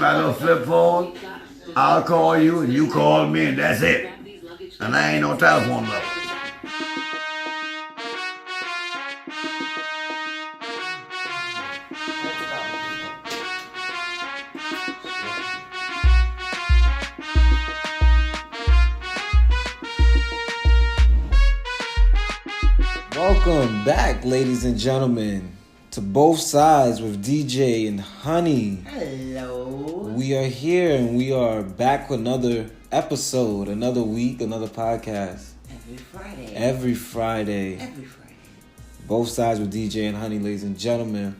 My little flip phone, I'll call you and you call me and that's it. And I ain't no telephone number. Welcome back, ladies and gentlemen, to Both Sides with DJ and Honey. Hello. We are here and we are back with another episode, another week, another podcast. Every Friday. Both Sides with DJ and Honey, ladies and gentlemen.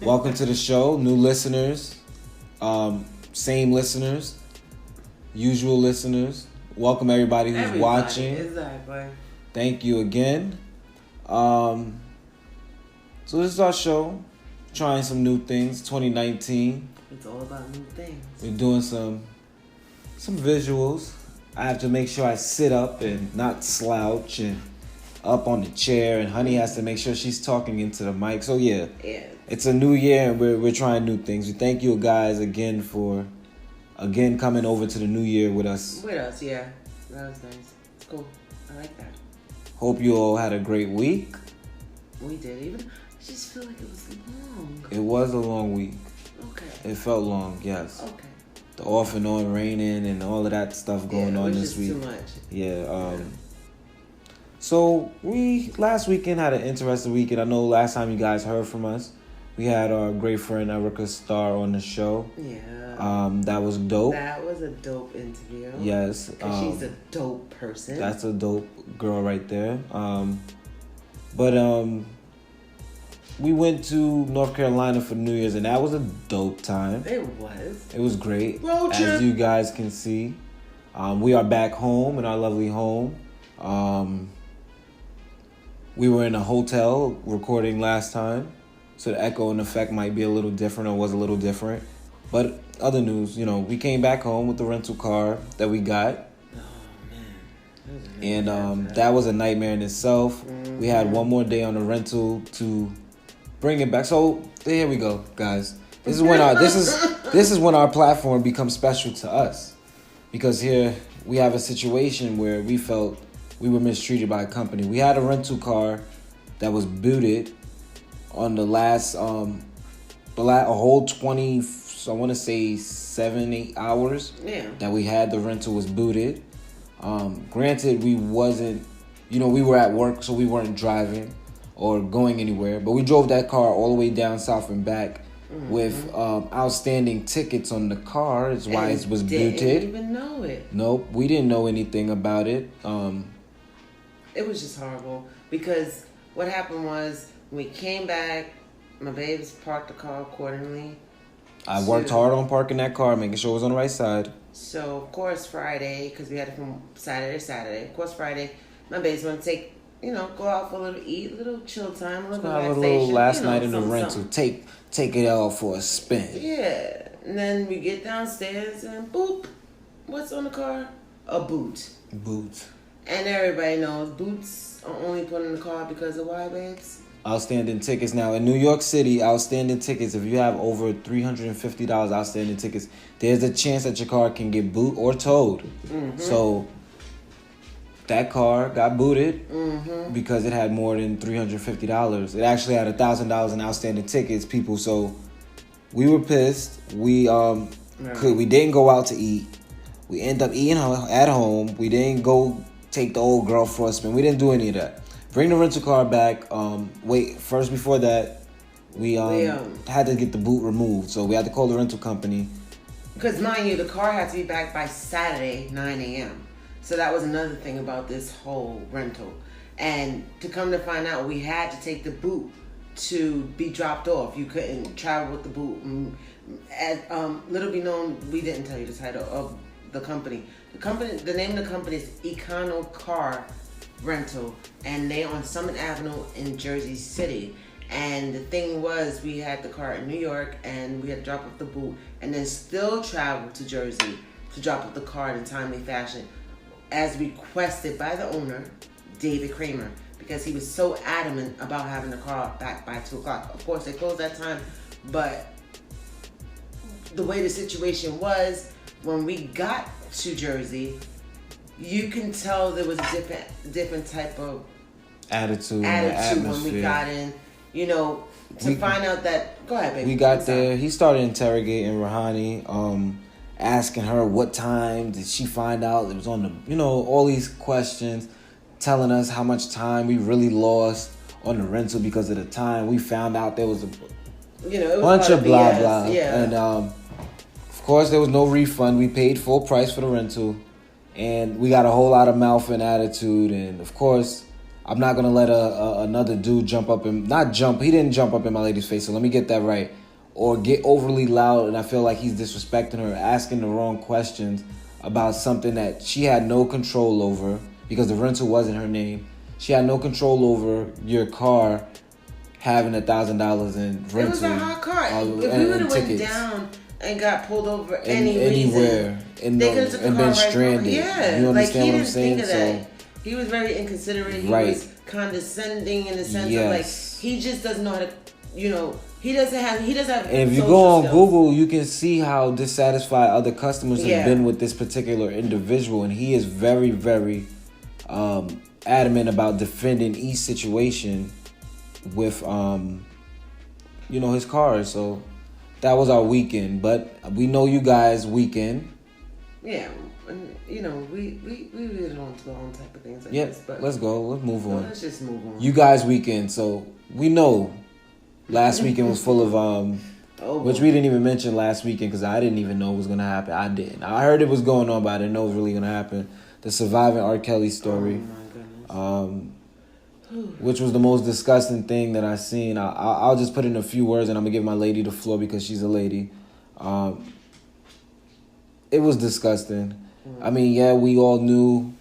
Welcome to the show. New listeners, same listeners, usual listeners. Welcome everybody who's watching. Exactly. Thank you again. So this is our show. Trying some new things. 2019. It's all about new things. We're doing some visuals. I have to make sure I sit up and not slouch and up on the chair. And Honey has to make sure she's talking into the mic. So yeah. It's a new year and we're trying new things. We thank you guys again for coming over to the new year with us. Yeah. That was nice. It's cool. I like that. Hope you all had a great week. We did. I just feel like it was long. It was a long week. Okay. It felt long, yes. Okay. The off and on raining and all of that stuff going on this week. Too much. Yeah. So we last weekend had an interesting weekend. I know last time you guys heard from us, we had our great friend Erica Starr on the show. Yeah. That was dope. That was a dope interview. Yes. Because she's a dope person. That's a dope girl right there. But we went to North Carolina for New Year's and that was a dope time. It was. It was great. Road trip. As you guys can see. We are back home in our lovely home. We were in a hotel recording last time. So the echo and effect might be a little different or was a little different. But other news, we came back home with the rental car that we got. And that was a nightmare in itself. Mm-hmm. We had one more day on the rental to bring it back. So here we go, guys. This is when our platform becomes special to us, because here we have a situation where we felt we were mistreated by a company. We had a rental car that was booted on the last a whole 20. I want to say 7-8 hours. Yeah. That we had the rental was booted. Granted, we wasn't, we were at work, so we weren't driving or going anywhere. But we drove that car all the way down south and back with outstanding tickets on the car. Is why it was booted. Didn't even know it. Nope, we didn't know anything about it. It was just horrible because what happened was when we came back, my babes parked the car accordingly. I worked hard on parking that car, making sure it was on the right side. So, of course, Friday, because we had it from Saturday to Saturday. Of course, Friday, my baby's going to take, go out for a little eat, a little chill time, a little relaxation. Have a little last night in the rental. Take it out for a spin. Yeah. And then we get downstairs and boop. What's on the car? A boot. Boot. And everybody knows boots are only put in the car because of why, babes? Outstanding tickets. Now, in New York City, outstanding tickets, if you have over $350 outstanding tickets, there's a chance that your car can get boot or towed. Mm-hmm. So, that car got booted because it had more than $350. It actually had $1,000 in outstanding tickets, people. So, we were pissed. We didn't go out to eat. We ended up eating at home. We didn't go take the old girl for a spin. We didn't do any of that. Bring the rental car back. First before that, we had to get the boot removed. So we had to call the rental company. Because mind you, the car had to be back by Saturday, 9 a.m. So that was another thing about this whole rental. And to come to find out, we had to take the boot to be dropped off. You couldn't travel with the boot. Little be known, we didn't tell you the title of the company. The name of the company is Econo Car Rental, and they on Summit Avenue in Jersey City. And the thing was, we had the car in New York and we had to drop off the boot and then still travel to Jersey to drop off the car in a timely fashion as requested by the owner, David Kramer, because he was so adamant about having the car back by 2 o'clock. Of course, they closed that time, but the way the situation was when we got to Jersey, you can tell there was a different type of attitude when we got in. You know, find out that. Go ahead, baby. We got there. He started interrogating Rahani, asking her what time did she find out it was on the. You know, all these questions, telling us how much time we really lost on the rental because of the time we found out there was a bunch of blah blah. Yeah. And of course there was no refund. We paid full price for the rental, and we got a whole lot of mouth and attitude. And of course, I'm not gonna let another dude jump up and not jump. He didn't jump up in my lady's face. So let me get that right. Or get overly loud, and I feel like he's disrespecting her, asking the wrong questions about something that she had no control over because the rental wasn't her name. She had no control over your car having $1,000 in rental. It was a hot car. If we would have went down and got pulled over anywhere and been stranded. Yeah, you understand what I'm saying? Think of that. He was very inconsiderate. He was condescending in the sense of like he just doesn't know how to, he doesn't have. And if you go on Google, you can see how dissatisfied other customers have been with this particular individual, and he is very, very adamant about defending each situation with his cars. So that was our weekend, but we know you guys' weekend. Yeah, and we really don't go on type of things like this. But let's go. Let's move on. Let's just move on. You guys' weekend, so we know last weekend was full of which we didn't even mention last weekend because I didn't even know it was gonna happen. I didn't. I heard it was going on, but I didn't know it was really gonna happen. The surviving R.Kelly story. Oh my goodness. Which was the most disgusting thing that I seen. I'll just put in a few words and I'm gonna give my lady the floor because she's a lady. It was disgusting. I mean, yeah, we all knew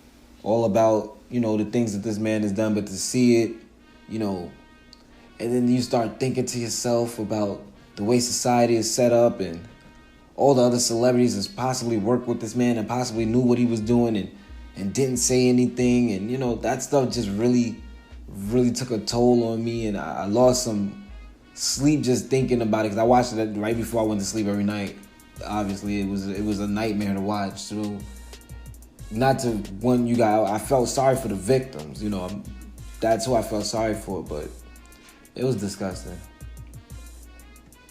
all about, the things that this man has done, but to see it, and then you start thinking to yourself about the way society is set up and all the other celebrities that possibly worked with this man and possibly knew what he was doing and didn't say anything. And, that stuff just really took a toll on me. And I lost some sleep just thinking about it because I watched it right before I went to sleep every night. Obviously, it was a nightmare to watch. So, not to one you guys, I felt sorry for the victims. That's who I felt sorry for, but it was disgusting.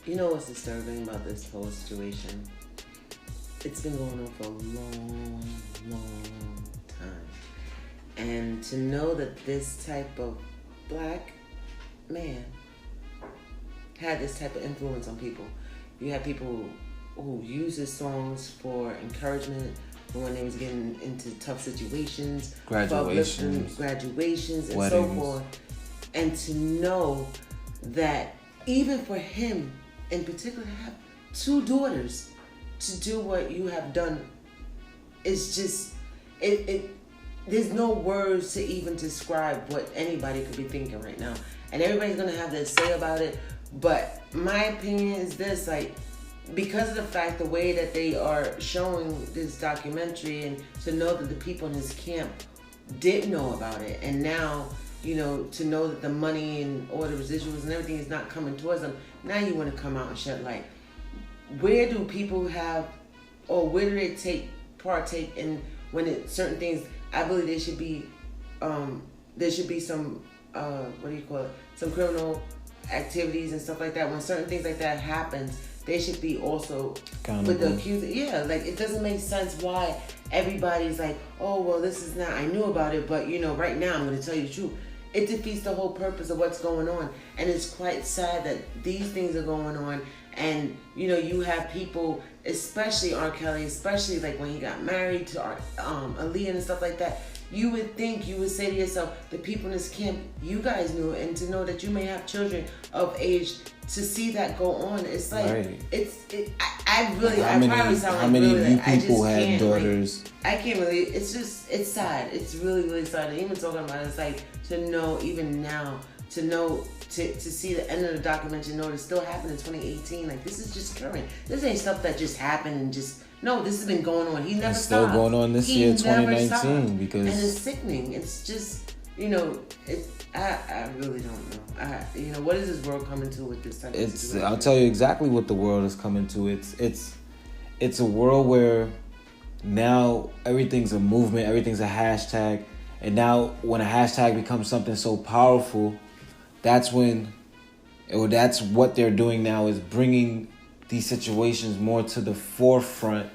You know what's disturbing about this whole situation? It's been going on for a long, long time. And to know that this type of black man had this type of influence on people. You have people who use his songs for encouragement for when they was getting into tough situations, graduations and weddings. So forth. And to know that even for him in particular to have 2 daughters to do what you have done is just there's no words to even describe what anybody could be thinking right now. And everybody's gonna have their say about it. But my opinion is this, like, because of the fact, the way that they are showing this documentary, and to know that the people in his camp didn't know about it, and now, to know that the money and all the residuals and everything is not coming towards them, now you want to come out and shed light. Where do people have, or where do they partake in when certain things? I believe there should be some some criminal activities and stuff like that. When certain things like that happens, they should be also with the accuser. Yeah, like it doesn't make sense why everybody's like, oh well, this is not. I knew about it, but right now I'm going to tell you the truth. It defeats the whole purpose of what's going on, and it's quite sad that these things are going on. And you have people, especially R. Kelly, especially like when he got married to Aaliyah and stuff like that. You would say to yourself, the people in this camp, you guys knew it, and to know that you may have children of age, to see that go on, it's like, right. I probably sound like how many really, of you people had daughters? I can't really, it's sad. It's really, really sad. And even talking about it, it's like, to know, even now, to know, to see the end of the documentary, know it still happened in 2018. Like, this is just current. This ain't stuff that just happened and just... No, this has been going on. He never stopped. It's still going on this year, 2019, because... And it's sickening. It's just, you know, I really don't know. You know, what is this world coming to with this type of situation? I'll tell you exactly what the world is coming to. It's a world where now everything's a movement, everything's a hashtag, and now when a hashtag becomes something so powerful, that's what they're doing now, is bringing these situations more to the forefront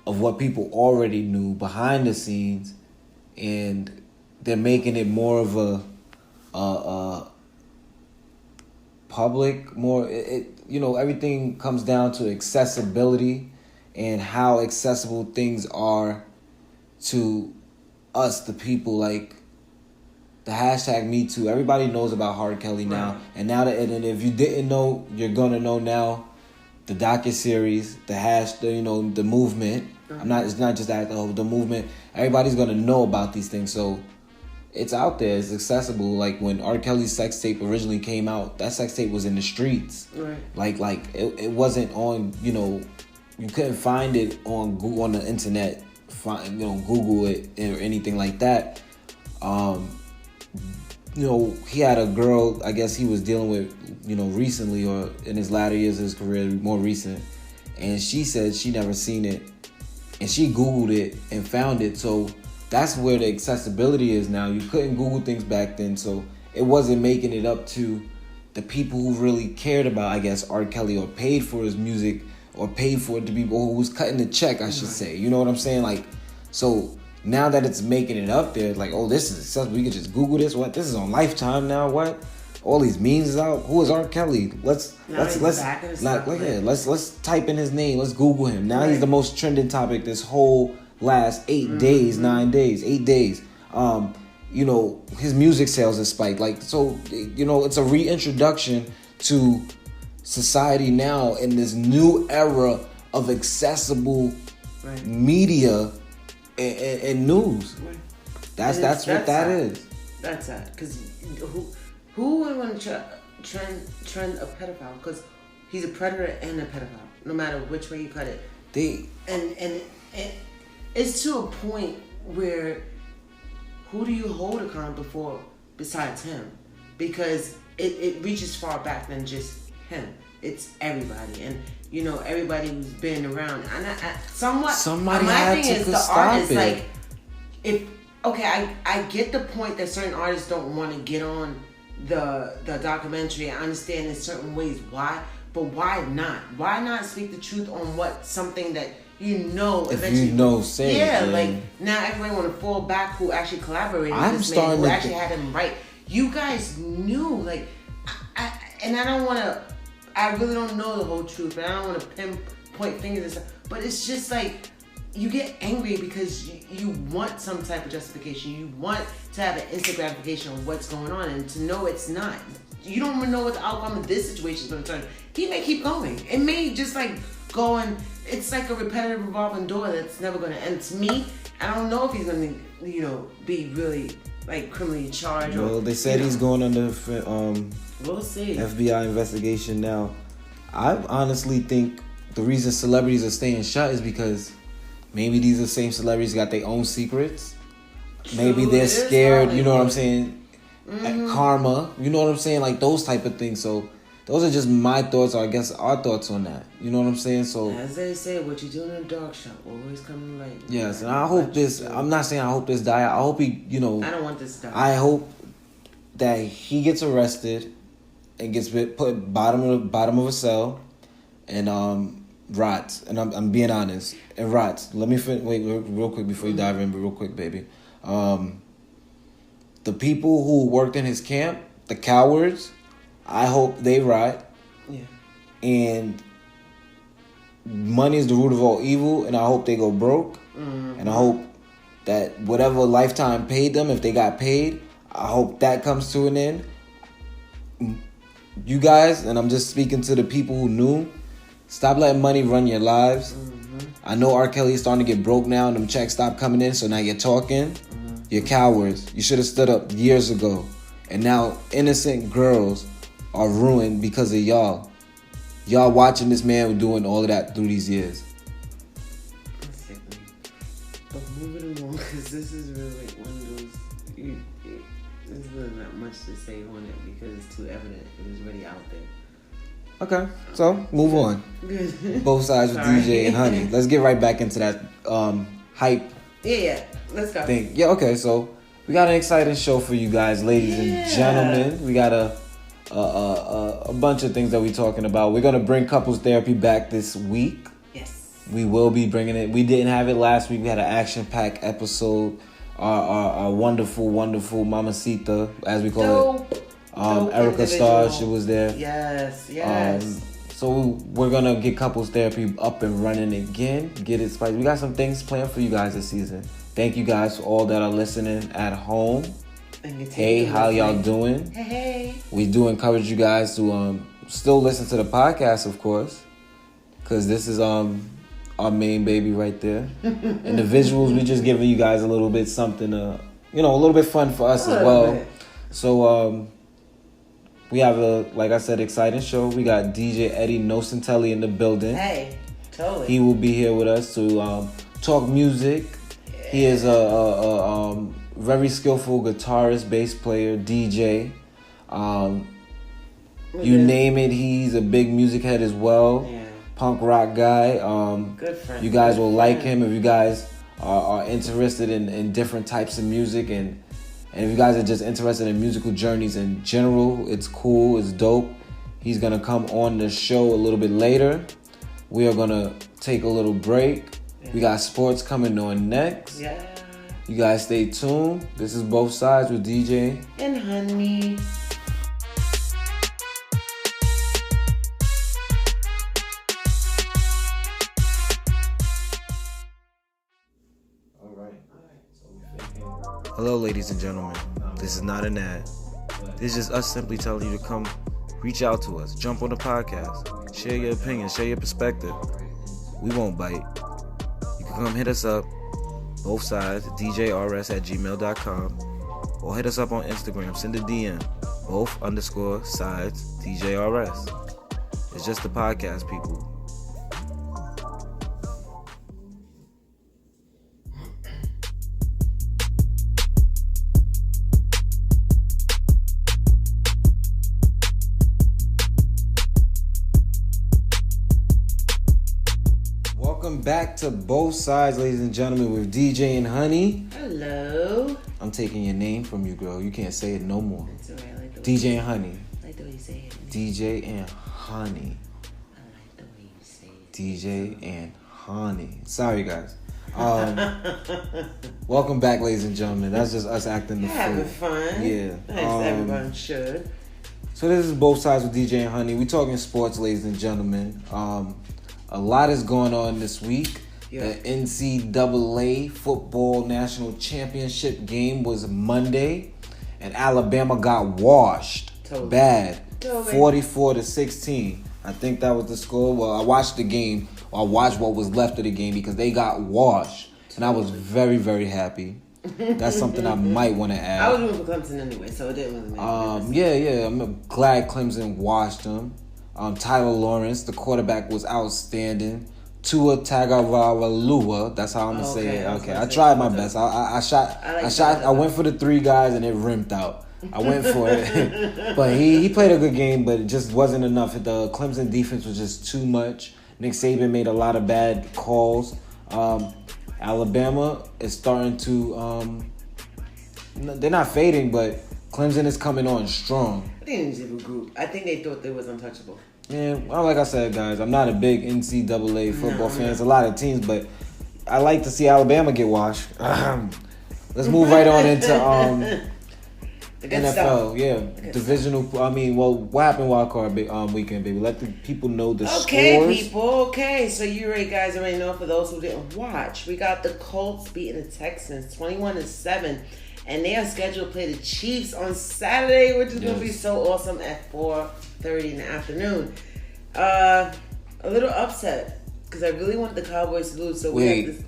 of what people already knew behind the scenes, and they're making it more of a public, more everything comes down to accessibility and how accessible things are to us, the people. Like the hashtag Me Too, everybody knows about R.Kelly now, and now and if you didn't know, you're gonna know now. The docuseries, the movement. It's not just that the movement. Everybody's gonna know about these things, so it's out there. It's accessible. Like when R. Kelly's sex tape originally came out, that sex tape was in the streets. Right. Like it wasn't on. You couldn't find it on Google, on the internet. Google it or anything like that. He had a girl, I guess he was dealing with, recently, or in his latter years of his career, more recent. And she said she never seen it. And she Googled it and found it. So that's where the accessibility is now. You couldn't Google things back then. So it wasn't making it up to the people who really cared about, I guess, R. Kelly, or paid for his music, or paid for it to be, or who was cutting the check, I should say. You know what I'm saying? Like, so now that it's making it up there, like, oh, this is accessible. We can just Google this. What? This is on Lifetime now. What? All these memes is out. Who is R. Kelly? Let's type in his name. Let's Google him. Now he's the most trending topic this whole last 8 days, 9 days, 8 days. His music sales has spiked. Like, so, it's a reintroduction to society now in this new era of accessible media and news. Right. That's what that is. That's that. Because who would want to trend a pedophile? Because he's a predator and a pedophile, no matter which way you cut it. And it's to a point where who do you hold accountable for besides him? Because it reaches far back than just him. It's everybody, and everybody who's been around. And somebody my had thing to is the stop artist. it. Like, I get the point that certain artists don't want to get on the documentary. I understand in certain ways why, but why not? Why not speak the truth on what something that eventually, say it. Like now everybody want to fall back who actually collaborated with this man, who actually had him right. You guys knew, like, I really don't know the whole truth, and I don't want to pinpoint fingers and stuff, but it's just like you get angry because you want some type of justification. You want to have an instant gratification of what's going on, and to know it's not. You don't even know what the outcome of this situation is going to turn. He may keep going. It may just like go and it's like a repetitive revolving door that's never going to end. To me, I don't know if he's going to, be really like criminally charged. Well, they said he's going under we'll see. FBI investigation now. I honestly think the reason celebrities are staying shut is because maybe these are the same celebrities got their own secrets. True, maybe they're scared, you know what I'm saying? Karma, you know what I'm saying? Like those type of things. So those are just my thoughts, or I guess our thoughts on that. You know what I'm saying? So as they say, what you do in the dark shop always come to light. Yes, and I hope this. I'm not saying I hope this die. I hope he, I don't want this to die. I hope that he gets arrested and gets put bottom of a cell and rots. And I'm being honest, and rots. Let me wait real quick before you dive in, but real quick, baby. The people who worked in his camp, the cowards, I hope they rot. Yeah. And money is the root of all evil, and I hope they go broke. Mm-hmm. And I hope that whatever Lifetime paid them, if they got paid, I hope that comes to an end. You guys, and I'm just speaking to the people who knew, stop letting money run your lives. Mm-hmm. I know R. Kelly is starting to get broke now, and them checks stop coming in, so now you're talking. Mm-hmm. You're cowards. You should have stood up years ago. And now innocent girls are ruined because of y'all. Y'all watching this man doing all of that through these years. But moving along, because this is really like one of those... There's really not much to say on it because it's too evident. It was already out there. Okay, so move on. Good. Both sides with DJ and Honey. Let's get right back into that hype Yeah. Let's go. thing. Yeah, okay, so we got an exciting show for you guys, ladies and gentlemen. We got a bunch of things that we're talking about. We're going to bring couples therapy back this week. Yes. We will be bringing it. We didn't have it last week. We had an action-packed episode. Our wonderful, wonderful mamacita, as we call it. Erica Starr, she was there. Yes. So we're going to get couples therapy up and running again. Get it spicy. We got some things planned for you guys this season. Thank you guys for all that are listening at home. Hey, how y'all doing? Hey. We do encourage you guys to still listen to the podcast, of course, because this is our main baby right there. And the visuals, we just giving you guys a little bit something, a little bit fun for us as well. Bit. So we have like I said, exciting show. We got DJ Eddie Nocenteli in the building. Hey, totally. He will be here with us to talk music. Yeah. He is a very skillful guitarist, bass player, DJ. You name it, he's a big music head as well. Yeah. Punk rock guy. Good friend. You guys will like him if you guys are interested in different types of music and if you guys are just interested in musical journeys in general. It's cool, it's dope. He's gonna come on the show a little bit later. We are gonna take a little break. Yeah. We got sports coming on next. Yeah. You guys stay tuned. This is Both Sides with DJ and Honey. Hello, ladies and gentlemen. This is not an ad. This is just us simply telling you to come reach out to us. Jump on the podcast. Share your opinion. Share your perspective. We won't bite. You can come hit us up. Both sides, djrs@gmail.com. Or hit us up on Instagram. Send a DM. Both_sides DJRS. It's just the podcast, people. Back to Both Sides, ladies and gentlemen, with DJ and Honey. Hello. I'm taking your name from you, girl. You can't say it no more. It's alright. I like the DJ and Honey. I like the way you say it. DJ and Honey. I like the way you say it. DJ and Honey. Sorry, guys. Welcome back, ladies and gentlemen. That's just us acting the fool. Having fun. Yeah. As everyone should. So this is Both Sides with DJ and Honey. We talking sports, ladies and gentlemen. A lot is going on this week. Yeah. The NCAA Football National Championship game was Monday, and Alabama got washed. Bad. 44-16. I think that was the score. Well, I watched the game. I watched what was left of the game because they got washed, and I was very, very happy. That's something I might want to add. I was rooting for Clemson anyway, so it didn't really matter. Yeah. I'm glad Clemson washed them. Tyler Lawrence, the quarterback, was outstanding. Tua Tagovailoa, that's how I'm gonna say it. Okay, I tried my best. I went for the three guys and it rimmed out. I went for it, but he played a good game, but it just wasn't enough. The Clemson defense was just too much. Nick Saban made a lot of bad calls. Alabama is starting to. They're not fading, but Clemson is coming on strong. I think it was a group. I think they thought they was untouchable. Yeah, well, like I said, guys, I'm not a big NCAA football fan. It's a lot of teams, but I like to see Alabama get washed. Let's move right on into NFL. Stuff. Yeah, divisional. What happened wild card weekend, baby? Let the people know the scores. Okay, people. Okay, so you guys already know. For those who didn't watch, we got the Colts beating the Texans 21-7. And they are scheduled to play the Chiefs on Saturday, which is going to be so awesome at 4:30 in the afternoon. A little upset because I really want the Cowboys to lose. So we have this.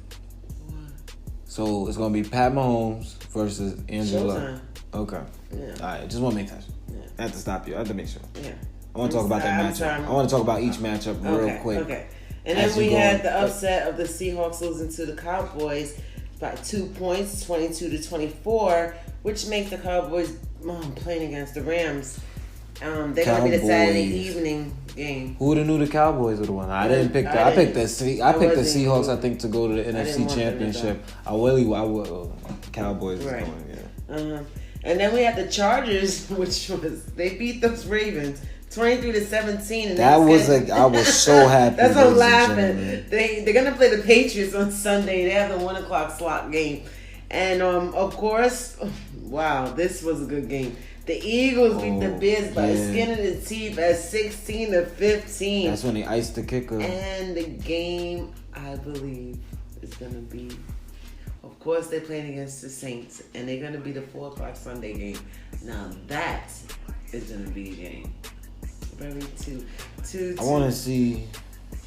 So it's going to be Pat Mahomes versus Angela. Showtime. Okay. Yeah. All right. Just want to make that. Yeah. I have to stop you. I have to make sure. Yeah. I want to talk about that matchup. I want to talk about each matchup real quick. Okay. And then we had the upset of the Seahawks losing to the Cowboys by 2 points, 22-24, which makes the Cowboys playing against the Rams. They're gonna be the Saturday evening game. Who would have knew the Cowboys would have won? I picked the Seahawks. I think to go to the NFC Championship. Cowboys is going. Yeah. And then we had the Chargers, which was they beat those Ravens 23-17. And I was so happy. That's what I'm laughing. They're gonna play the Patriots on Sunday. They have the 1:00 slot game, and of course, wow, this was a good game. The Eagles beat the Bears by the skin of the teeth at 16-15. That's when they iced the kicker. And the game, I believe, is gonna be. Of course, they're playing against the Saints, and they're gonna be the 4:00 Sunday game. Now that is gonna be a game. Very two. I want to see.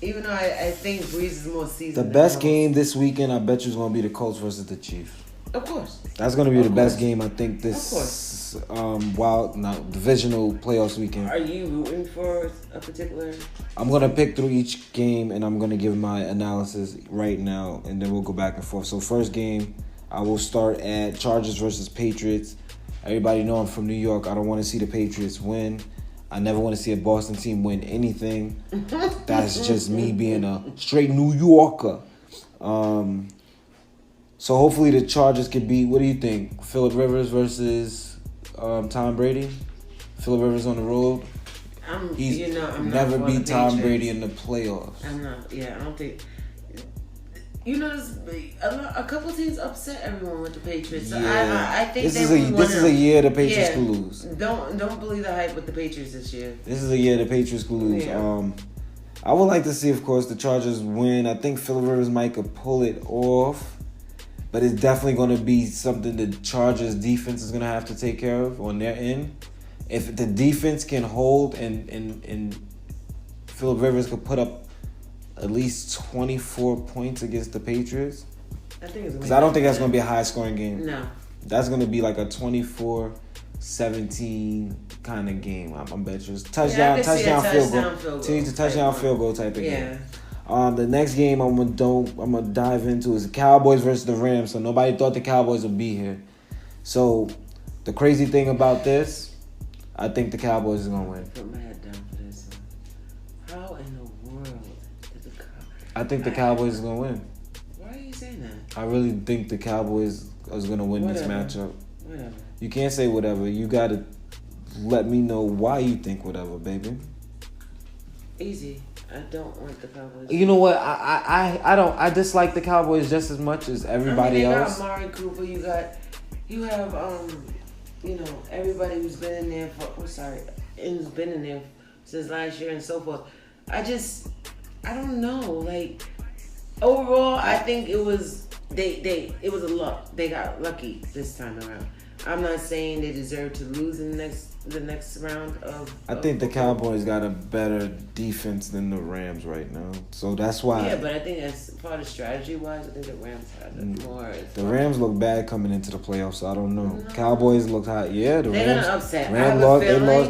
Even though I think Breeze is more seasoned. The best game this weekend, I bet you, is gonna be the Colts versus the Chiefs. Of course. That's gonna be the best game, I think, this divisional playoffs weekend. Are you rooting for a particular? I'm gonna pick through each game and I'm gonna give my analysis right now, and then we'll go back and forth. So first game, I will start at Chargers versus Patriots. Everybody know I'm from New York. I don't want to see the Patriots win. I never want to see a Boston team win anything. That's just me being a straight New Yorker. So hopefully the Chargers can beat. What do you think? Phillip Rivers versus Tom Brady. Phillip Rivers on the road. I'm never beat Tom Brady in the playoffs. I'm not. Yeah, I don't think. A couple teams upset everyone with the Patriots. So Yeah. I think this is a year the Patriots could lose. Don't believe the hype with the Patriots this year. This is a year the Patriots could lose. Yeah. I would like to see, of course, the Chargers win. I think Phillip Rivers might could pull it off, but it's definitely going to be something the Chargers defense is going to have to take care of on their end. If the defense can hold and Phillip Rivers could put up at least 24 points against the Patriots, I think it's because I don't think that's going to be a high-scoring game. No. That's going to be like a 24-17 kind of game. I bet you. Touchdown field goal. Touchdown field goal type of game. The next game I'm gonna dive into is the Cowboys versus the Rams. So nobody thought the Cowboys would be here. So the crazy thing about this, I think the Cowboys is gonna win. Put my head down for this one. How in the world did the I think the Cowboys is gonna win. Why are you saying that? I really think the Cowboys is gonna win this matchup. Whatever. You can't say whatever. You gotta let me know why you think whatever, baby. Easy. I don't want the Cowboys. You know what? I dislike the Cowboys just as much as everybody else. You got Amari Cooper. You have everybody who's been in there who's been in there since last year and so forth. I don't know. Like overall, I think it was it was a luck. They got lucky this time around. I'm not saying they deserve to lose in the next round of. I think the Cowboys got a better defense than the Rams right now, so that's why. Yeah, but I think as part of strategy-wise, I think the Rams had more. The Rams look bad coming into the playoffs, so I don't know. No. Cowboys look hot. Yeah, the Rams. They're gonna upset.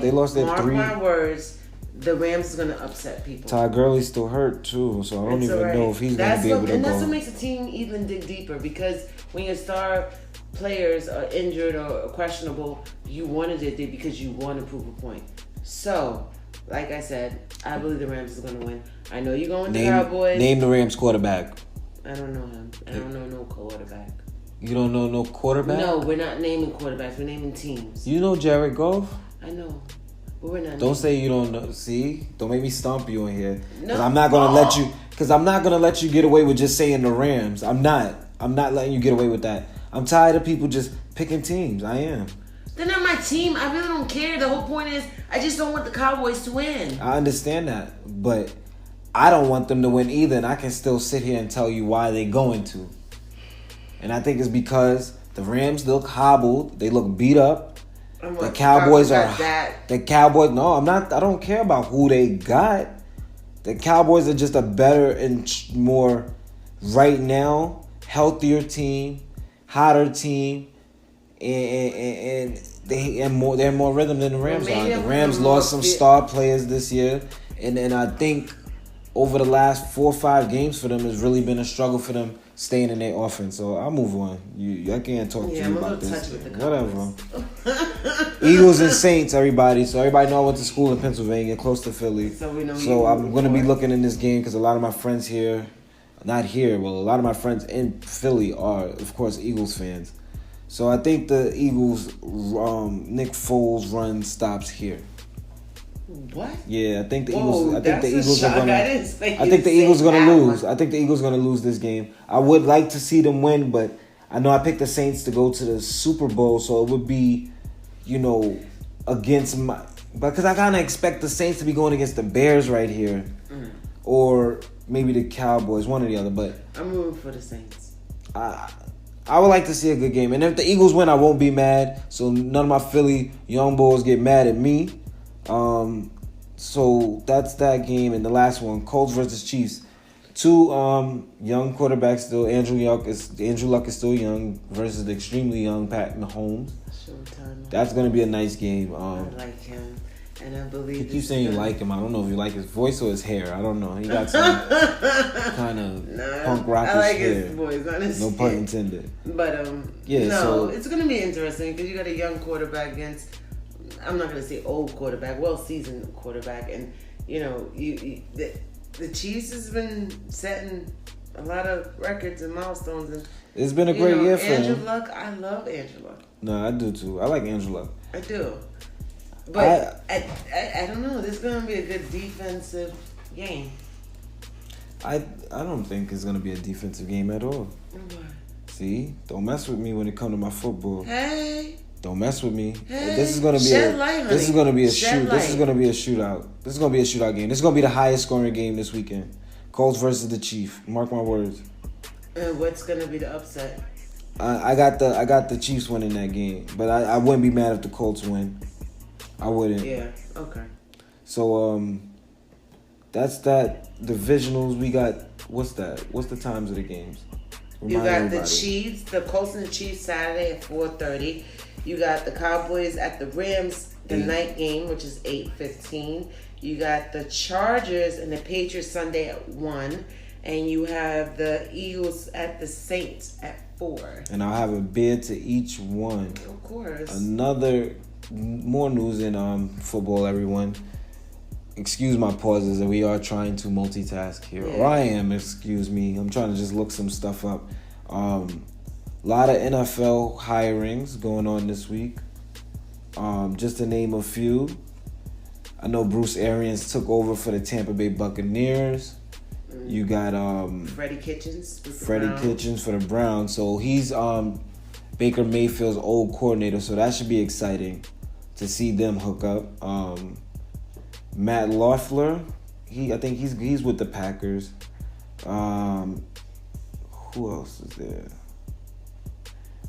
They lost their mark three. Mark my words. The Rams is gonna upset people. Todd Gurley's still hurt too, so I don't even know if he's gonna be able to go. And that's what makes a team even dig deeper, because when your star players are injured or questionable, you want to dig deep because you want to prove a point. So, like I said, I believe the Rams is going to win. I know you're going with the Cowboys. Name the Rams quarterback. I don't know him. I don't know no quarterback. You don't know no quarterback? No, we're not naming quarterbacks. We're naming teams. You know Jared Goff? I know. But we're not. Don't say you don't know. See? Don't make me stomp you in here. Because No. I'm not going to let you. Because I'm not going to let you get away with just saying the Rams. I'm not letting you get away with that. I'm tired of people just picking teams. I am. They're not my team. I really don't care. The whole point is, I just don't want the Cowboys to win. I understand that. But I don't want them to win either. And I can still sit here and tell you why they're going to. And I think it's because the Rams look hobbled. They look beat up. The Cowboys are... The Cowboys... No, I'm not... I don't care about who they got. The Cowboys are just a better and more, right now, healthier team. Hotter team, and they're more rhythm than the Rams are. The Rams lost some star players this year, and I think over the last 4 or 5 games for them has really been a struggle for them staying in their offense. So I'll move on. I can't talk to you about this. Whatever. Eagles and Saints, everybody. So everybody know I went to school in Pennsylvania, close to Philly. So we know. So I'm going to be looking in this game because a lot of my friends here, not here, well, a lot of my friends in Philly are, of course, Eagles fans. So I think the Eagles, Nick Foles' run stops here. What? Yeah, I think the Eagles. I think the That's Eagles a are shock. gonna. I didn't expect I you think to the Eagles say gonna that lose. one. I think the Eagles gonna lose this game. I would like to see them win, but I know I picked the Saints to go to the Super Bowl, so it would be, against my. Because I kind of expect the Saints to be going against the Bears right here, or maybe the Cowboys, one or the other. But I'm rooting for the Saints. I would like to see a good game, and if the Eagles win, I won't be mad. So none of my Philly young boys get mad at me. So that's that game, and the last one, Colts versus Chiefs. Two young quarterbacks still. Andrew Luck is still young versus the extremely young Pat Mahomes. Showtime. That's gonna be a nice game. I like him, and I believe. You keep saying you like him. I don't know if you like his voice or his hair. I don't know. He got some kind of punk rockish I like hair. his voice, honestly. No pun intended. But yeah. no, So it's gonna be interesting because you got a young quarterback against. I'm not gonna say old quarterback, well seasoned quarterback, and the Chiefs has been setting a lot of records and milestones, and it's been a great year for Andrew him. Luck, I love Andrew Luck. No, I do too. I like Andrew Luck. I do, but I don't know. This is gonna be a good defensive game. I don't think it's gonna be a defensive game at all. See, don't mess with me when it comes to my football. Hey. Don't mess with me. Hey, This is gonna be This is gonna be a shootout. This is gonna be a shootout game. This is gonna be the highest scoring game this weekend. Colts versus the Chiefs. Mark my words. And what's gonna be the upset? I got the Chiefs winning that game, but I wouldn't be mad if the Colts win. I wouldn't. Yeah. Okay. So that's that. Divisionals. We got what's that? What's the times of the games? You got the Chiefs, the Colts and the Chiefs Saturday at 4:30. You got the Cowboys at the Rams, the night game, which is 8:15. You got the Chargers and the Patriots Sunday at 1. And you have the Eagles at the Saints at 4. And I'll have a bid to each one. Of course. More news in football, everyone. Excuse my pauses, we are trying to multitask here. Yeah. Or I am, excuse me. I'm trying to just look some stuff up. A lot of NFL hirings going on this week. Just to name a few. I know Bruce Arians took over for the Tampa Bay Buccaneers. You got Freddie Kitchens for the Browns. So he's Baker Mayfield's old coordinator, so that should be exciting to see them hook up. Matt LaFleur, I think he's with the Packers. Who else is there?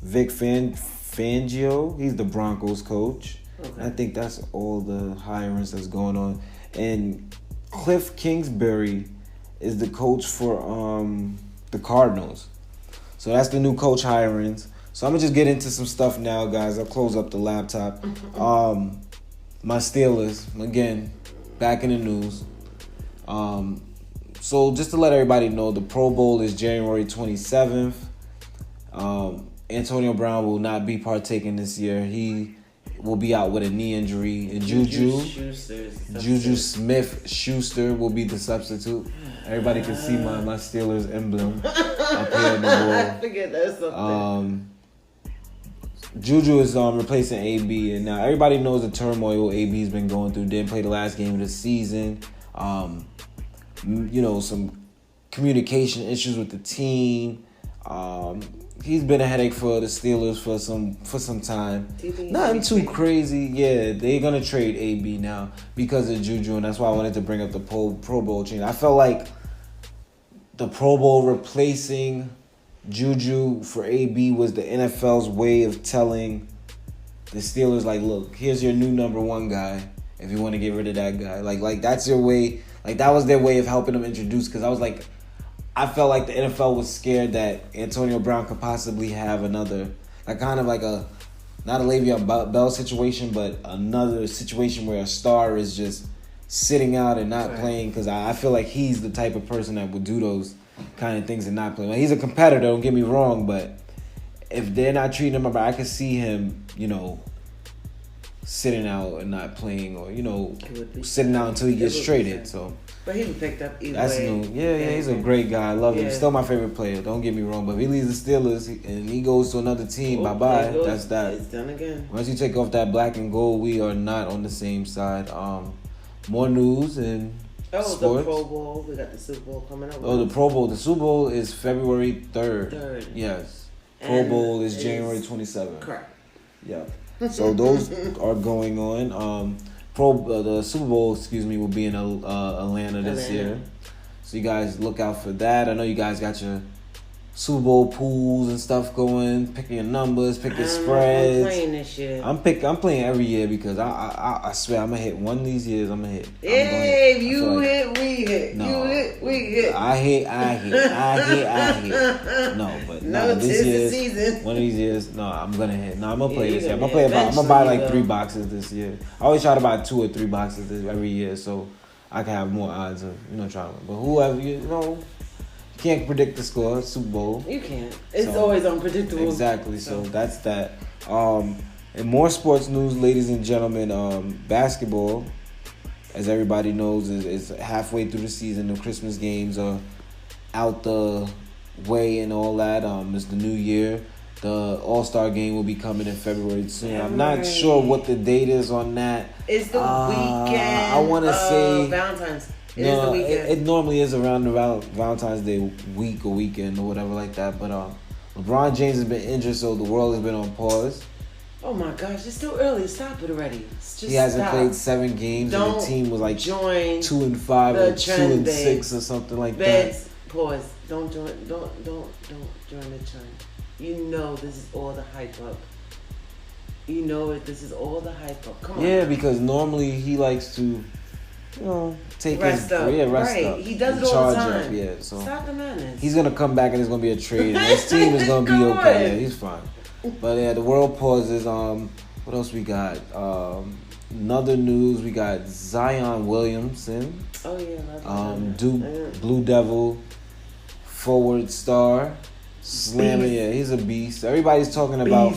Vic Fangio, he's the Broncos coach. Okay. I think that's all the hirings that's going on. And Cliff Kingsbury is the coach for the Cardinals. So that's the new coach hirings. So I'm going to just get into some stuff now, guys. I'll close up the laptop. My Steelers, again, back in the news. So just to let everybody know, the Pro Bowl is January 27th. Antonio Brown will not be partaking this year. He will be out with a knee injury. And Juju Smith-Schuster will be the substitute. Everybody can see my Steelers emblem up here on the wall. I forget that's something. Juju is replacing AB, and now everybody knows the turmoil AB's been going through. Didn't play the last game of the season. Some communication issues with the team. He's been a headache for the Steelers for some time. Nothing too crazy. Yeah, they're gonna trade AB now because of Juju, and that's why I wanted to bring up the Pro Bowl change. I felt like the Pro Bowl replacing Juju for AB was the NFL's way of telling the Steelers, like, look, here's your new number one guy. If you want to get rid of that guy, like that's your way. Like that was their way of helping them introduce. Because I felt like the NFL was scared that Antonio Brown could possibly have another, not a Le'Veon Bell situation, but another situation where a star is just sitting out and not playing. Because I feel like he's the type of person that would do those kind of things and not play. Like, he's a competitor, don't get me wrong, but if they're not treating him right, I could see him, sitting out and not playing, or would be sitting out until he It gets would be traded. sad. So But he was picked up either that's way. new. Yeah, he's a great guy. I love him. Yeah. Still my favorite player. Don't get me wrong. But if he leaves the Steelers and he goes to another team, Oh, bye-bye. there goes- That's that. It's done again. Once you take off that black and gold, we are not on the same side. More news and Oh, sports. the Pro Bowl. We got the Super Bowl coming up. Oh, the Pro Bowl. The Super Bowl is February 3rd. Yes. Pro And Bowl is it's- January 27th. Correct. Yeah. So those are going on. The Super Bowl, will be in Atlanta this year. So you guys look out for that. I know you guys got your Super Bowl pools and stuff going, picking your numbers, picking spreads. I'm playing this year. I'm playing every year because I swear I'm gonna hit one of these years. I'm gonna hit. Hey, if you like, hit, we hit. No. You hit, we hit. I hit. No, but No, this tis the year, season. one of these years, no, I'm gonna hit. No, I'm gonna play Yeah, this year. I'm you're gonna gonna hit. I'm gonna buy like Eventually, 3 boxes this year. I always try to buy 2 or 3 boxes every year, so I can have more odds of trying to win. But whoever you can't predict the score. Super Bowl. You can't. It's So, always unpredictable. Exactly. So that's that. And more sports news, ladies and gentlemen. Basketball, as everybody knows, is halfway through the season. The Christmas games are out the way and all that. It's the new year. The All-Star game will be coming in February soon. I'm not sure what the date is on that. It's the weekend. I want to say Valentine's. It is the weekend. It normally is around the Valentine's Day week or weekend or whatever like that. But LeBron James has been injured, so the world has been on pause. Oh my gosh, it's too early. Stop it already. He hasn't played 7 games, and the team was like join 2-5 the or trend, 2-6 or something like Beds, pause. Don't join. Don't join the trend. You know this is all the hype up. You know it. This is all the hype up. Come on. Yeah, because normally he likes to, take Rest up. rest Right. up. He does and it all the charge time. Up. Yeah, so Stop the madness. he's gonna come back and it's gonna be a trade. And his team is gonna be Come okay. on. Yeah, he's fine. But yeah, the world pauses. What else we got? Another news. We got Zion Williamson. Oh yeah. Duke Blue Devil forward star. Slamming. Yeah, he's a beast. Everybody's talking about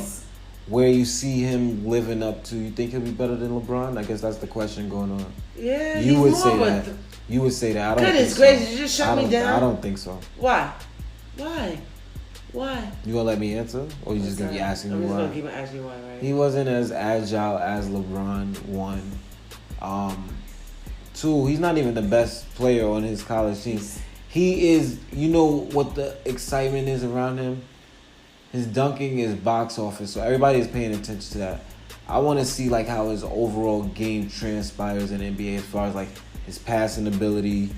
where you see him living up to. You think he'll be better than LeBron? I guess that's the question going on. Yeah, You would say more that. You would say that. I don't Goodness think so. gracious, you just shut me down. I don't think so. Why? You gonna let me answer, or you just gonna be asking me I'm just why? gonna keep asking you why, right? He wasn't as agile as LeBron. 1, 2. He's not even the best player on his college team. He is. You know what the excitement is around him? His dunking is box office, so everybody is paying attention to that. I want to see like how his overall game transpires in NBA as far as like his passing ability,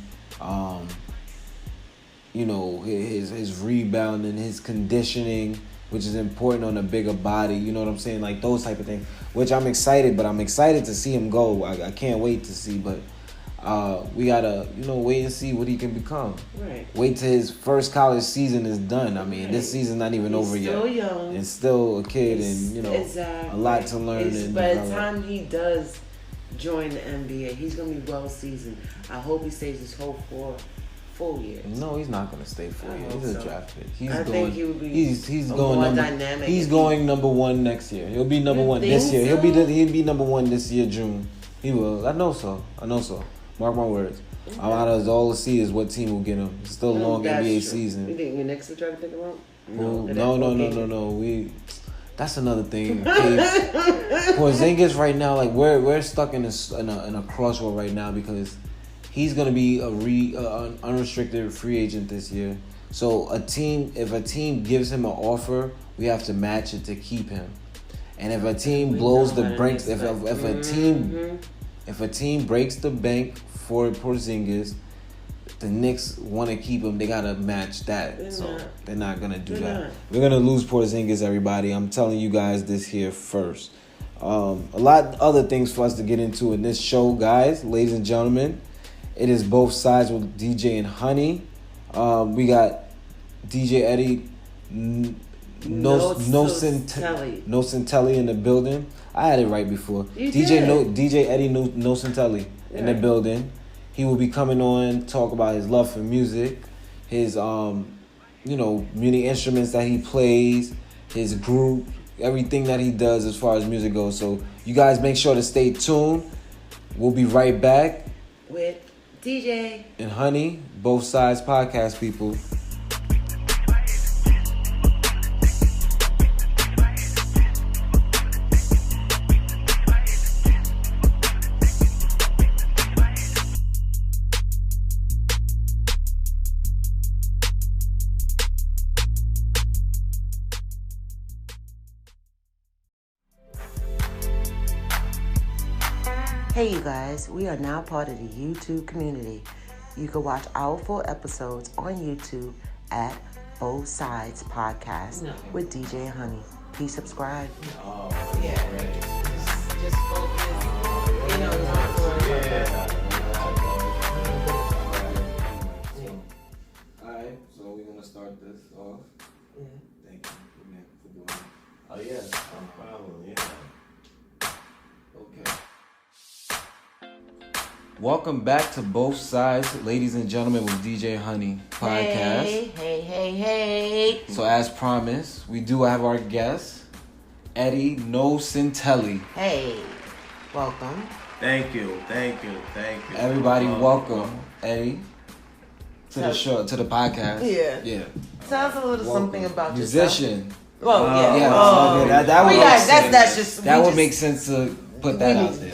his rebounding, his conditioning, which is important on a bigger body. You know what I'm saying? Like those type of things. Which I'm excited, but I'm excited to see him go. I can't wait to see, but we gotta wait and see what he can become. Right. Wait till his first college season is done. I mean, this season's not even over yet. Still young. And still a kid, and exactly. a lot to learn. And by the develop. time he does join the NBA, he's gonna be well seasoned. I hope he stays his whole 4 full years. No, he's not gonna stay 4 years. He's a draft pick. I think he would be. He's going more number. dynamic. He's going number 1 next year. He'll be number 1 this year. So? He'll be number 1 this year, June. He will. I know so. Mark my words. Out of all to see is what team will get him. It's still a long NBA season. You think your Knicks will try to pick him up? No. That's another thing. Porzingis right now, like we're stuck in a crossroad right now because he's gonna be an unrestricted free agent this year. So if a team gives him an offer, we have to match it to keep him. And if a team blows the brakes, if a team breaks the bank for Porzingis, the Knicks want to keep him. They gotta match that. They're not gonna do that. We're gonna lose Porzingis, everybody. I'm telling you guys this here first. A lot of other things for us to get into in this show, guys, ladies and gentlemen. It is both sides with DJ and Honey. We got DJ Eddie Nocenteli in the building. I had it right before. DJ Eddie Nocenteli in the building. He will be coming on, talk about his love for music, his many instruments that he plays, his group, everything that he does as far as music goes. So you guys make sure to stay tuned. We'll be right back with DJ and Honey, Both Sides Podcast people. Hey you guys, we are now part of the YouTube community. You can watch our full episodes on YouTube at Both Sides Podcast with DJ and Honey. Please subscribe. Oh, yeah. Just focus. You know, it's not Alright, so we're gonna start this off. Yeah. Thank you, man, for doing it. Oh, yes, no problem, yeah. Okay. Welcome back to Both Sides, ladies and gentlemen, with DJ Honey podcast. Hey. So as promised, we do have our guest, Eddie Nocenteli. Hey, welcome. Thank you. Everybody, welcome Eddie to the show, to the podcast. Yeah. Tell us a little something about musician. yourself. Well, yeah. Yeah, that would make sense. That's just that would make sense to put that out there.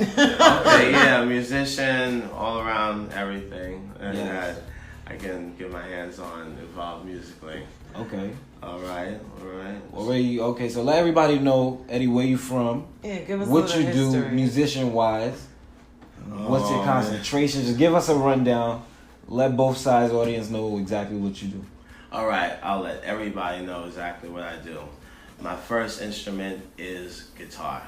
Okay, yeah, musician, all around everything, and Yes. I can get my hands on involved musically. Okay. All right. Well, okay, so let everybody know, Eddie, where you from? Yeah, give us what a little you history. do musician-wise. What's your Oh, concentration? Just give us a rundown. Let Both Sides audience know exactly what you do. All right, I'll let everybody know exactly what I do. My first instrument is guitar.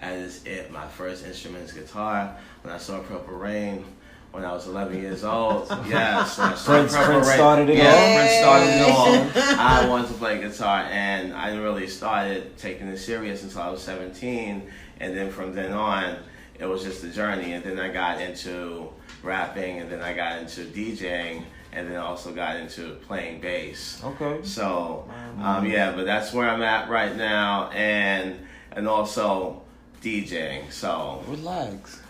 That is it. My first instrument is guitar. When I saw Purple Rain, when I was 11 years old, yes. When I saw Prince started it Prince started it all. I wanted to play guitar, and I really started taking it serious until I was 17. And then from then on, it was just a journey. And then I got into rapping, and then I got into DJing, and then also got into playing bass. Okay. So, but that's where I'm at right now, and also DJing. So relax.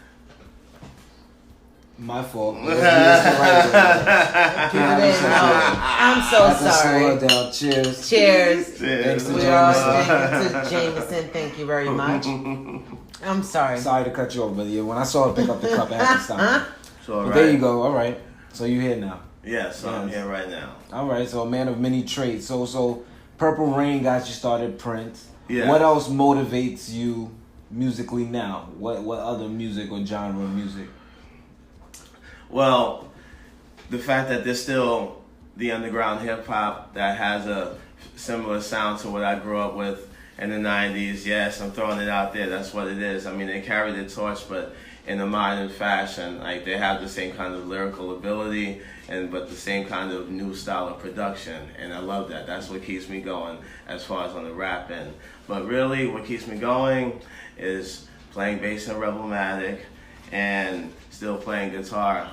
My fault. I'm so sorry. Slow it down. Cheers. Thanks to Jameson. Thank you very much. I'm sorry. Sorry to cut you off, but when I saw her pick up the cup, I had to stop. So, There you go. All right. So you here now. Yes, I'm here right now. All right. So a man of many traits. So Purple Rain got you started, Prince. Yeah. What else motivates you musically now? What other music or genre of music? Well, the fact that there's still the underground hip hop that has a similar sound to what I grew up with in the 90s. Yes, I'm throwing it out there. That's what it is. I mean, they carry the torch, but in a modern fashion. Like, they have the same kind of lyrical ability, but the same kind of new style of production. And I love that. That's what keeps me going as far as on the rap end. But really, what keeps me going is playing bass and Rebelmatic and still playing guitar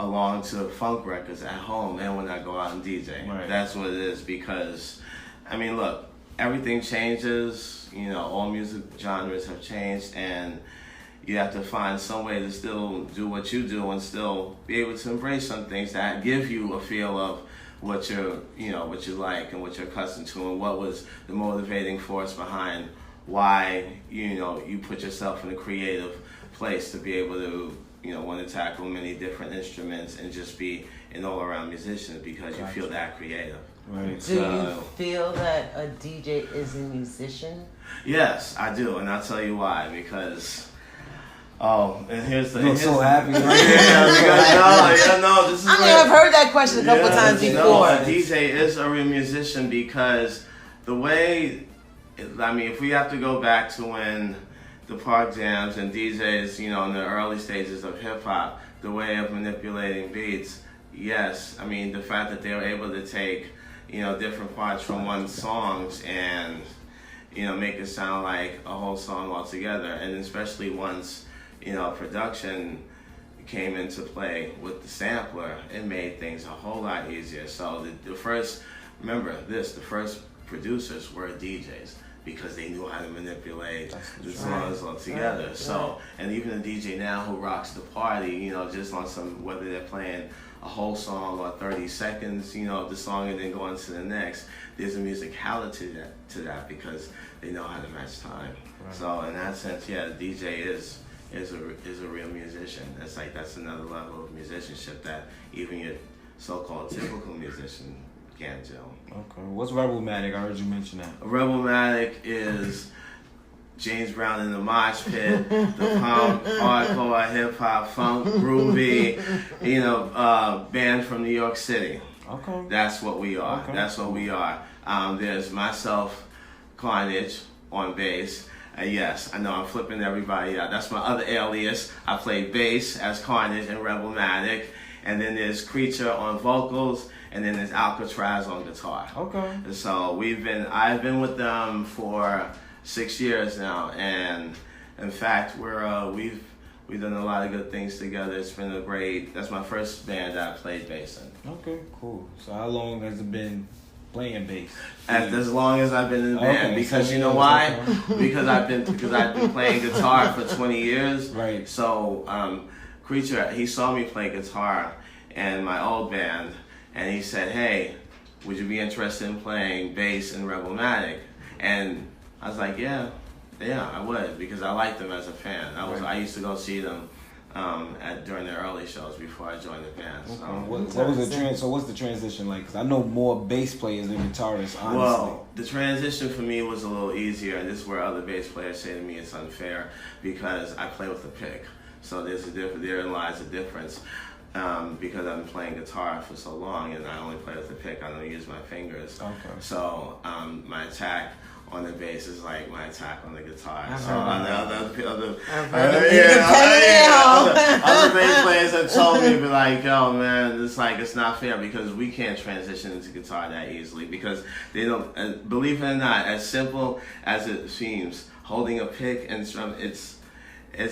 along to funk records at home and when I go out and DJ. Right. That's what it is, because, I mean, look, everything changes, all music genres have changed, and you have to find some way to still do what you do and still be able to embrace some things that give you a feel of what what you like and what you're accustomed to, and what was the motivating force behind why, you put yourself in a creative place to be able to, want to tackle many different instruments and just be an all-around musician, because you feel that creative. Right. Do you feel that a DJ is a musician? Yes, I do, and I'll tell you why. Because, and here's the... I'm so happy. This is... I've heard that question a couple times before. No, a DJ is a real musician, because the way... if we have to go back to when the park jams and DJs, in the early stages of hip-hop, the way of manipulating beats, yes, the fact that they were able to take, different parts from one songs and, make it sound like a whole song altogether. And especially once, production came into play with the sampler, it made things a whole lot easier. So the first producers were DJs. because they knew how to manipulate the right. songs all together. Right. So, and even a DJ now who rocks the party, you know, just on some, whether they're playing a whole song or 30 seconds, you know, of the song and then going to the next, there's a musicality to that because they know how to match time. Right. So in that sense, yeah, the DJ is a real musician. It's like that's another level of musicianship that even your so-called typical musician can't do. Okay. What's Rebelmatic? I heard you mention that. Rebelmatic is James Brown in the mosh pit, the punk, hardcore, hip hop, funk, groovy, you know, band from New York City. Okay. That's what we are. Okay. That's what we are. There's myself, Carnage, on bass. And yes, I know I'm flipping everybody out. That's my other alias. I play bass as Carnage and Rebelmatic. And then there's Creature on vocals. And then there's Alcatraz on guitar. Okay. And so I've been with them for 6 years now. And in fact, we've done a lot of good things together. It's been that's my first band that I played bass in. Okay, cool. So how long has it been playing bass? As long as I've been in the band, Okay, because so you know years, why? okay. because I've been playing guitar for 20 years. Right. So Creature, he saw me play guitar in my old band, and he said, "Hey, would you be interested in playing bass in Rebelmatic?" And I was like, "Yeah, I would," because I liked them as a fan. I used to go see them during their early shows before I joined the band. So. Okay. What was the So what's the transition like? Because I know more bass players than guitarists, honestly. Well, the transition for me was a little easier, and this is where other bass players say to me it's unfair because I play with a pick. So therein lies a difference. Because I've been playing guitar for so long and I only play with the pick, I don't use my fingers. Okay. So my attack on the bass is like my attack on the guitar. I've So heard other bass players have told me, but like, yo, man, it's not fair because we can't transition into guitar that easily because they don't. Believe it or not, as simple as it seems, holding a pick and strum, it's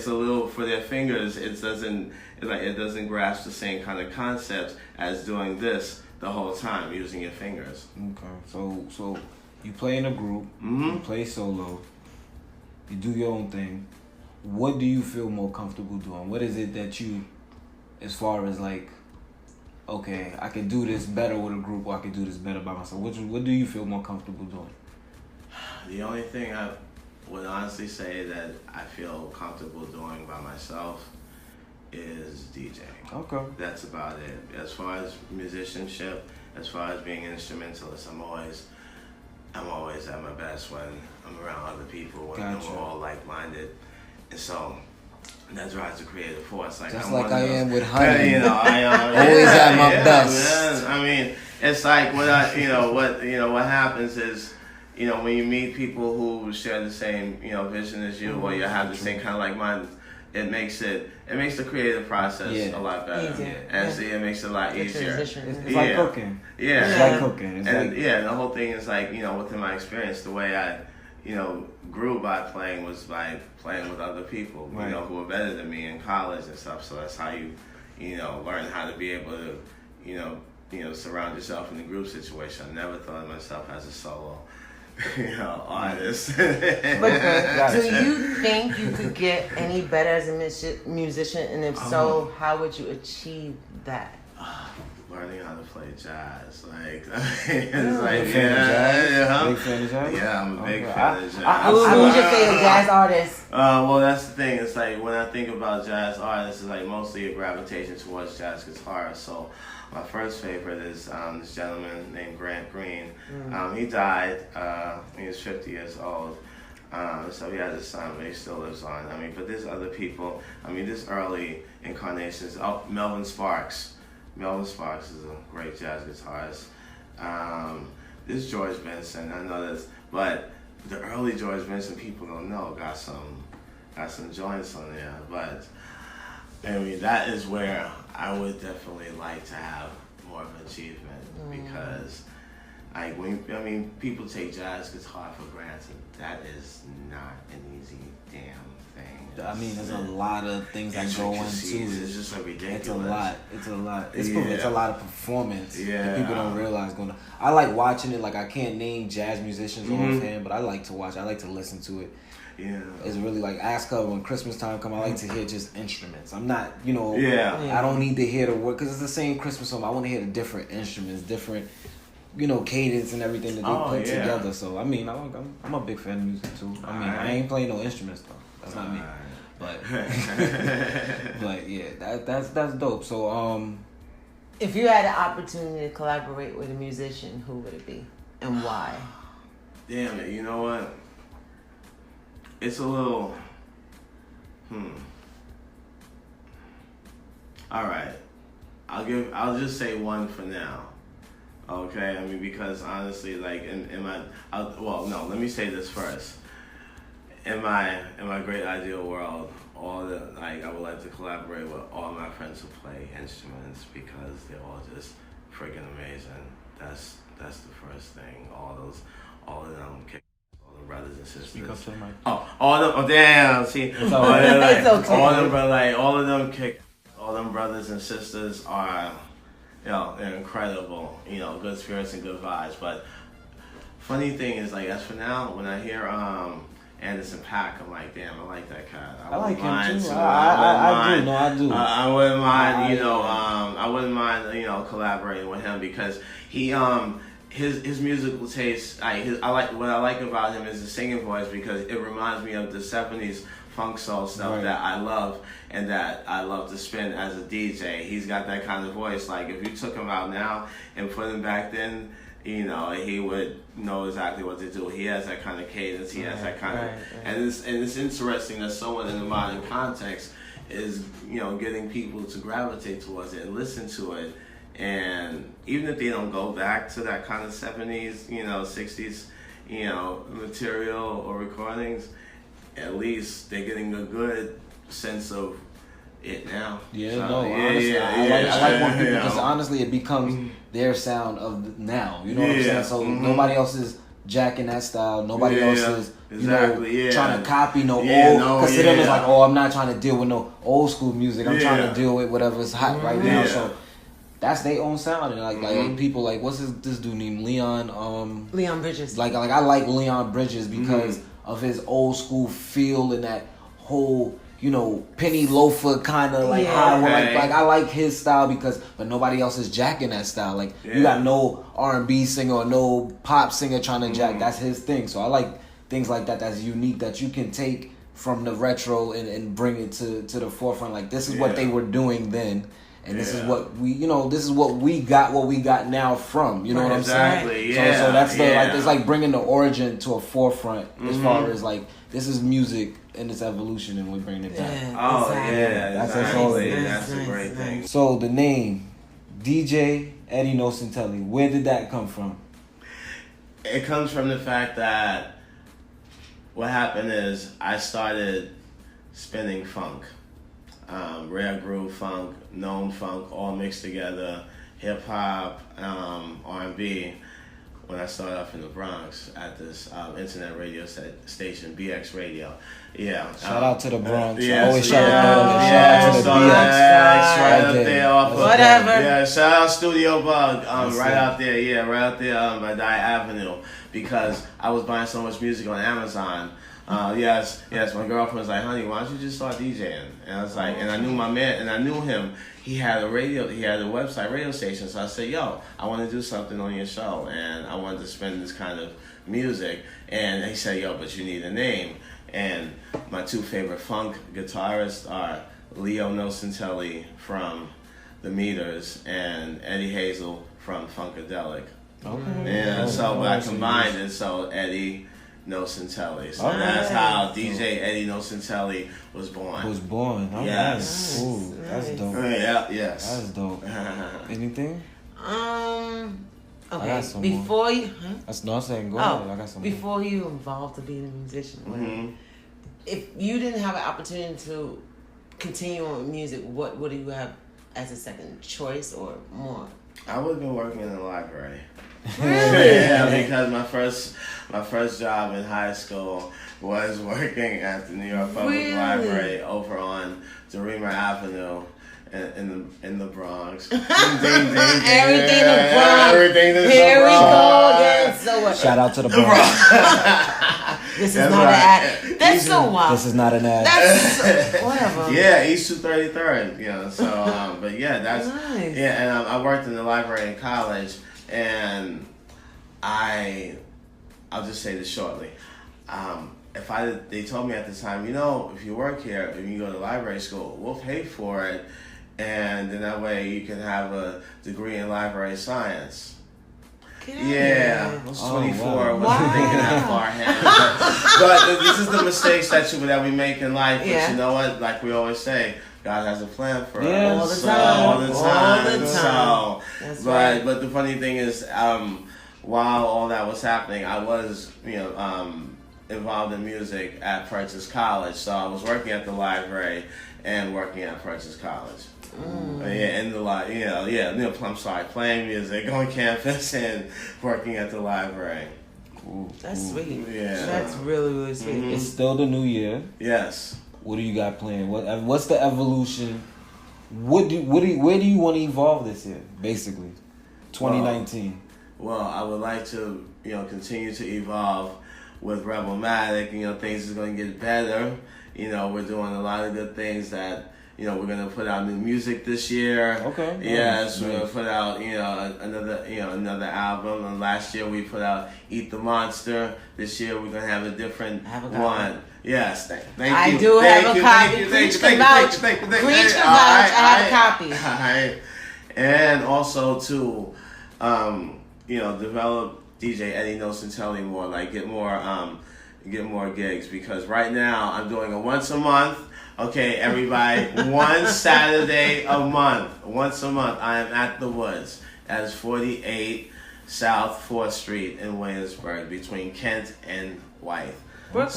a little for their fingers. It doesn't grasp the same kind of concepts as doing this the whole time using your fingers. Okay. So you play in a group, you play solo, you do your own thing. What do you feel more comfortable doing? What is it that you, as far as like, okay, I can do this better with a group or I can do this better by myself? What do you feel more comfortable doing? The only thing I would honestly say that I feel comfortable doing by myself is DJing. Okay. That's about it. As far as musicianship, as far as being an instrumentalist, I'm always at my best when I'm around other people, when Gotcha. we're all like-minded. And so that drives the creative force. Like, Just I'm like one of I those- am with honey. You know, I Always at my best. Man. I mean, it's like what happens is, you know, when you meet people who share the same, you know, vision as you, or you have the same kind of like mind, it makes the creative process a lot better. Easier. And see, it makes it a lot The easier. transition. It's like cooking. Yeah. It's like cooking. It's And like, and the whole thing is like, you know, within my experience, the way I, you know, grew by playing was by playing with other people, Right. you know, who were better than me in college and stuff. So that's how you know, learn how to be able to, you know, surround yourself in a group situation. I never thought of myself as a solo, you know, artist. But do you think you could get any better as a musician? And if so, how would you achieve that? Learning how to play jazz, like, it's big like, fan of jazz? yeah. Big fan of jazz? Yeah, I'm a big Okay. fan of jazz. Who's your favorite jazz artist? Well, that's the thing. It's like when I think about jazz artists, it's like mostly a gravitation towards jazz guitar. So my first favorite is this gentleman named Grant Green. He died when he was 50 years old. So he has a son, but he still lives on. I mean, but there's other people. I mean, this early incarnations. Oh, Melvin Sparks. Melvin Sparks is a great jazz guitarist. This George Benson, I know this, but the early George Benson people don't know got some joints on there. But I mean, that is where I would definitely like to have more of an achievement because Like people take jazz guitar for granted. That is not an easy damn thing. I mean, there's a lot of things that go into it. It's just ridiculous. It's a lot. It's a lot. It's Yeah. a lot of performance that people don't Yeah. realize going on. I like watching it. Like, I can't name jazz musicians offhand, but I like to watch. I like to listen to it. Yeah. It's really like ask her when Christmas time come. I like to hear just instruments. I'm not, Yeah. I don't need to hear the word because it's the same Christmas song. I want to hear the different instruments, different, cadence and everything that they put together. So I mean, I'm a big fan of music too. I mean, I ain't playing no instruments though. That's not me. But but yeah, that's dope. So If you had the opportunity to collaborate with a musician, who would it be and why? Damn it! You know what? It's a little. All right, I'll just say one for now. Okay, I mean because honestly, like let me say this first. In my great ideal world, I would like to collaborate with all my friends who play instruments because they're all just freaking amazing. That's the first thing. All of them. All the brothers and sisters. speak up to the mic. Damn! See, It's okay. all of them kick. All them brothers and sisters are, they're incredible. Good spirits and good vibes. But funny thing is, like, as for now, when I hear Anderson .Paak, I'm like, damn, I like that cat. I like him too. I do. I wouldn't mind, I wouldn't mind, collaborating with him because he, his musical taste, what I like about him is his singing voice because it reminds me of the 70s funk soul stuff that I love and that I love to spin as a DJ. He's got that kind of voice. Like if you took him out now and put him back then, he would know exactly what to do. He has that kind of cadence. He has that kind of, and it's interesting that someone in the modern context is getting people to gravitate towards it and listen to it. And even if they don't go back to that kind of 70s, 60s, material or recordings, at least they're getting a good sense of it now. Yeah, honestly, I like when people, because honestly, it becomes their sound of now. You know what I'm saying? So nobody else is jacking that style. Nobody else is, trying to copy old. Because to them it's like, I'm not trying to deal with no old school music. I'm trying to deal with whatever's hot right now. So that's their own sound. And like people like, what's this dude named Leon? Leon Bridges. Like I like Leon Bridges because of his old school feel and that whole, penny loafer kind of like high. Like I like his style but nobody else is jacking that style. Like you got no R&B singer or no pop singer trying to jack. That's his thing. So I like things like that. That's unique that you can take from the retro and bring it to the forefront. Like this is what they were doing then. And this is what this is what we got now from, what I'm saying? Exactly, So that's it's like bringing the origin to a forefront as far as like, this is music and its evolution and we're bringing it back. That's a great thing. So the name, DJ Eddie Nocenteli, where did that come from? It comes from the fact that what happened is I started spinning funk. Rare groove funk, known funk, all mixed together, hip hop, R&B. When I started off in the Bronx at this internet radio station, BX Radio. Yeah. Shout out to the Bronx. Yes, shout out to the BX. Right up there off of whatever. Yeah, shout out Studio Bug. Right out there. Yeah, right out there by Dye Avenue. Because I was buying so much music on Amazon. Yes. My girlfriend was like, honey, why don't you just start DJing? And I was like, and I knew my man, and I knew him. He had a website radio station. So I said, yo, I want to do something on your show, and I wanted to spin this kind of music. And he said, yo, but you need a name. And my two favorite funk guitarists are Leo Nocentelli from The Meters and Eddie Hazel from Funkadelic. Okay. Yeah, so I combined it, so Eddie Nocentelli. So that's how DJ Eddie Nocentelli was born. Yes. Ooh, that's dope. Yes. That's dope. Anything? Okay. Before you, I'm saying go ahead. I got some. Before you evolved to being a musician, if you didn't have an opportunity to continue on with music, what do you have as a second choice or more? I would have been working in the library. Yeah, because my first job in high school was working at the New York Public Library over on Dorima Avenue in the Bronx. Ding, ding, ding, ding. Everything the Bronx. Everything the Here we Bronx. go again. So what? Shout out to the Bronx. This is not an ad. That's so wild. This is not an ad. That's whatever. Yeah, East 233rd. So but yeah, that's nice. Yeah, and I worked in the library in college, and I'll just say this shortly. They told me at the time, if you work here and you go to library school, we'll pay for it, and then that way you can have a degree in library science. Yeah, I was 24. I wasn't thinking that far ahead. But this is the mistakes that we make in life. Yeah. But you know what? Like we always say, God has a plan for Yeah. us. All the time. So, That's right. but the funny thing is, while all that was happening, I was, involved in music at Purchase College. So I was working at the library and working at Purchase College. In the I'm sorry, playing music on campus and working at the library. Cool. That's sweet. Yeah. That's really, really sweet. Mm-hmm. It's still the new year. Yes. What do you got planned? What's the evolution? Where do you want to evolve this year? Basically, 2019. Well, I would like to continue to evolve with Rebelmatic. Things is going to get better. We're doing a lot of good things that. We're gonna put out new music this year. Okay. Yes, nice. we're gonna put out another album. And last year we put out Eat the Monster. This year we're gonna have a different one. Yes, thank you. I do have a copy. Preach can vouch. Preach can vouch. I have a copy. All right. And also to, develop DJ Eddie Nocenteli more. Like get more gigs, because right now I'm doing a once a month. Okay, everybody, one Saturday a month. Once a month, I am at the Woods. That is 48 South 4th Street in Williamsburg, between Kent and Wythe. Brooklyn.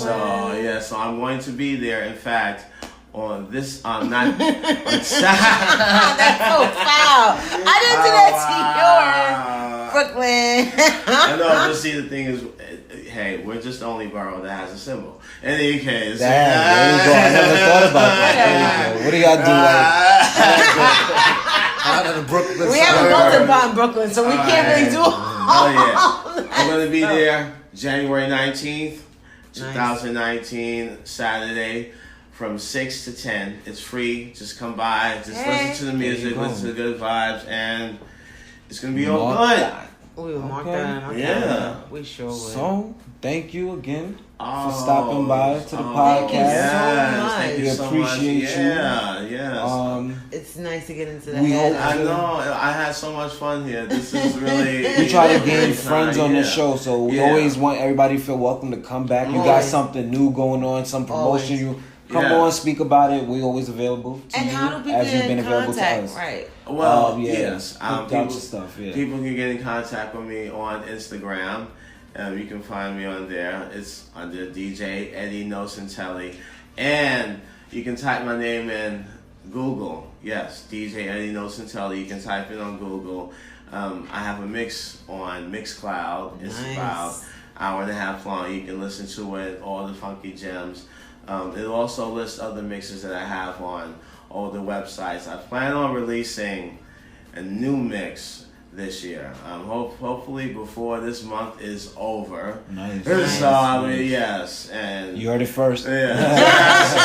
So I'm going to be there. In fact, on this, not on Saturday. That's so foul. I didn't do that to yours. Brooklyn. I know, but see, the thing is, hey, we're just the only borough that has a symbol. In any case. There you go. I never thought about that. What do y'all do? Out of the Brooklyn. We haven't gone to Brooklyn, so we can't really do I'm going to be there January 19th, 2019, Saturday, from 6 to 10. It's free. Just come by. Just listen to the music, listen to the good vibes, and it's going to be all good. We will mark that on. Yeah. We sure will. So, thank you again for stopping by to the podcast. Thank you We so appreciate much. you. Yeah. It's nice to get into the We head. hope- I know. I had so much fun here. This is really. We try to gain friends on the show, so we always want everybody to feel welcome to come back. You got something new going on, some promotion. You come on, speak about it. We always available to and you how do people as you've get been in available to contact? us. Right. Well, yes. People can get in contact with me on Instagram. You can find me on there. It's under DJ Eddie Nocenteli. And you can type my name in Google. Yes, DJ Eddie Nocenteli. You can type it on Google. I have a mix on Mixcloud. It's about an hour and a half long. You can listen to it, all the funky gems. It'll also list other mixes that I have on all the websites. I plan on releasing a new mix this year. Hopefully before this month is over. Nice. So I mean, yes, and You heard it first. yeah, that's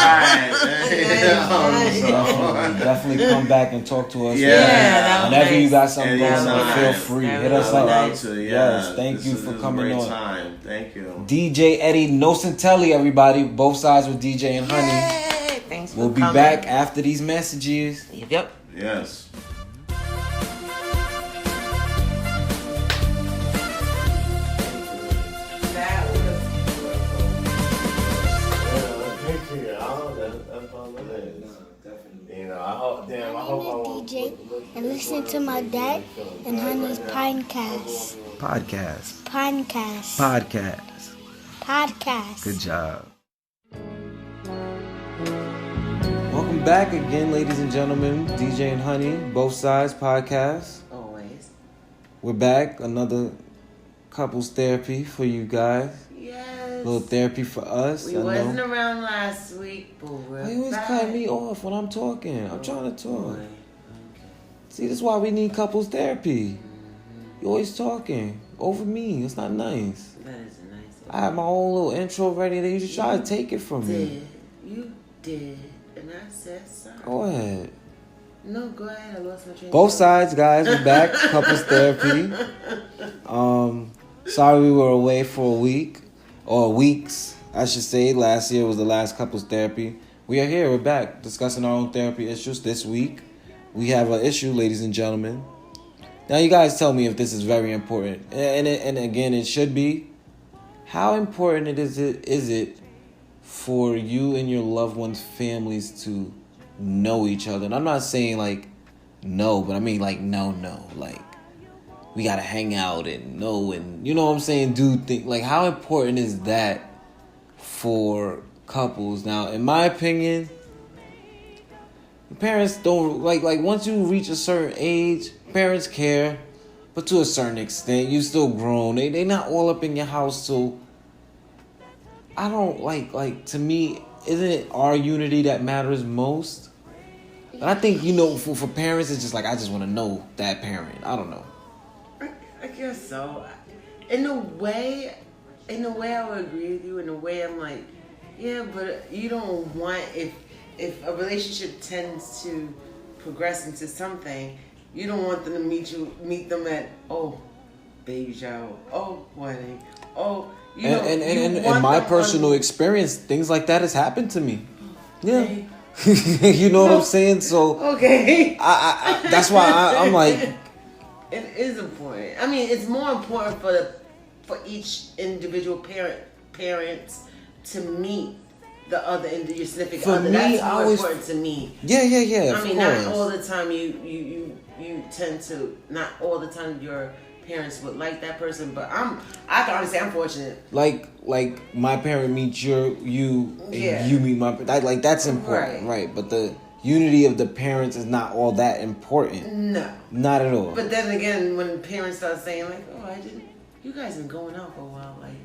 right. Definitely come back and talk to us. Yeah, whenever you got something going on, Anytime. feel free. Hit us I up. would love to. Yes, thank you This for is coming a great on. Time. Thank you. DJ Eddie Nocenteli, everybody. Both sides with DJ and Honey. Yay. Thanks for We'll be coming. back after these messages. Yep. Yes. I hope DJ and listen to my dad and Honey's podcast. Podcast. Good job. Welcome back again, ladies and gentlemen. DJ and Honey, Both Sides Podcast. Always. We're back. Another couples therapy for you guys. Yes. A little therapy for us. We wasn't around last week, but we're Why you always back. cut me off when I'm talking? I'm trying to talk. Boy. Okay. See, this is why we need couples therapy. You always talking over me. It's not nice. That is a nice. I have my own little intro ready. Then you just try to take it from me. You did, and I said sorry. Go ahead. No, go ahead. I lost my train. Both sides, guys. We're back. Couples therapy. Sorry we were away for a week. Or weeks, I should say. Last year was the last couples therapy. We are here. We're back discussing our own therapy issues this week. We have an issue, ladies and gentlemen. Now, you guys tell me if this is very important. And again, it should be. How important is it for you and your loved ones' families to know each other? And I'm not saying, like, no, but I mean, like, no. Like, we got to hang out and know and, you know what I'm saying, do things. Like, how important is that for couples? Now, in my opinion, parents don't, like once you reach a certain age, parents care, but to a certain extent, you still grown. They not all up in your house, so I don't, like, to me, isn't it our unity that matters most? And I think, you know, for parents, it's just like, I just want to know that parent. I don't know. I guess so. In a way, I would agree with you. In a way, I'm like, yeah, but you don't want, if a relationship tends to progress into something, you don't want them to meet them at, oh, baby shower, oh, wedding, oh, you know. And in my personal experience, things like that has happened to me. Yeah. You know what I'm saying? So okay. I that's why I'm like, it is important. I mean, it's more important for each individual parents to meet the other your significant for other. me, That's more important to me. Yeah. I mean, not all the time you tend to, not all the time your parents would like that person, but I can honestly say I'm fortunate. Like my parent meets you and you meet my, like, that's important, right? But the unity of the parents is not all that important. No, not at all. But then again, when parents start saying like, "Oh, you guys been going out for a while," like,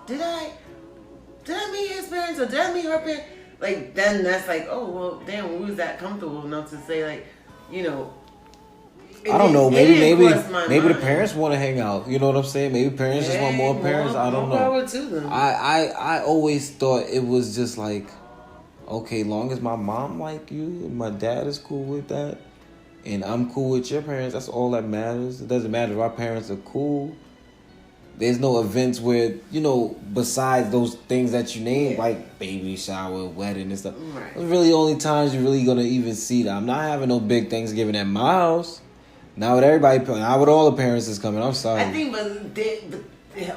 did I meet his parents or did I meet her parents? Like, then that's like, oh, well, damn, we was that comfortable enough to say, like, you know. I don't know. Maybe the parents want to hang out. You know what I'm saying? Maybe parents just want more parents. I don't know. Power to them. I always thought it was just like, okay, long as my mom like you and my dad is cool with that, and I'm cool with your parents, that's all that matters. It doesn't matter if our parents are cool. There's no events where, you know, besides those things that you named, like baby shower, wedding and stuff. Right. Those really the only times you're really going to even see that. I'm not having no big Thanksgiving at my house. Not with everybody, not with all the parents is coming. I'm sorry. I think,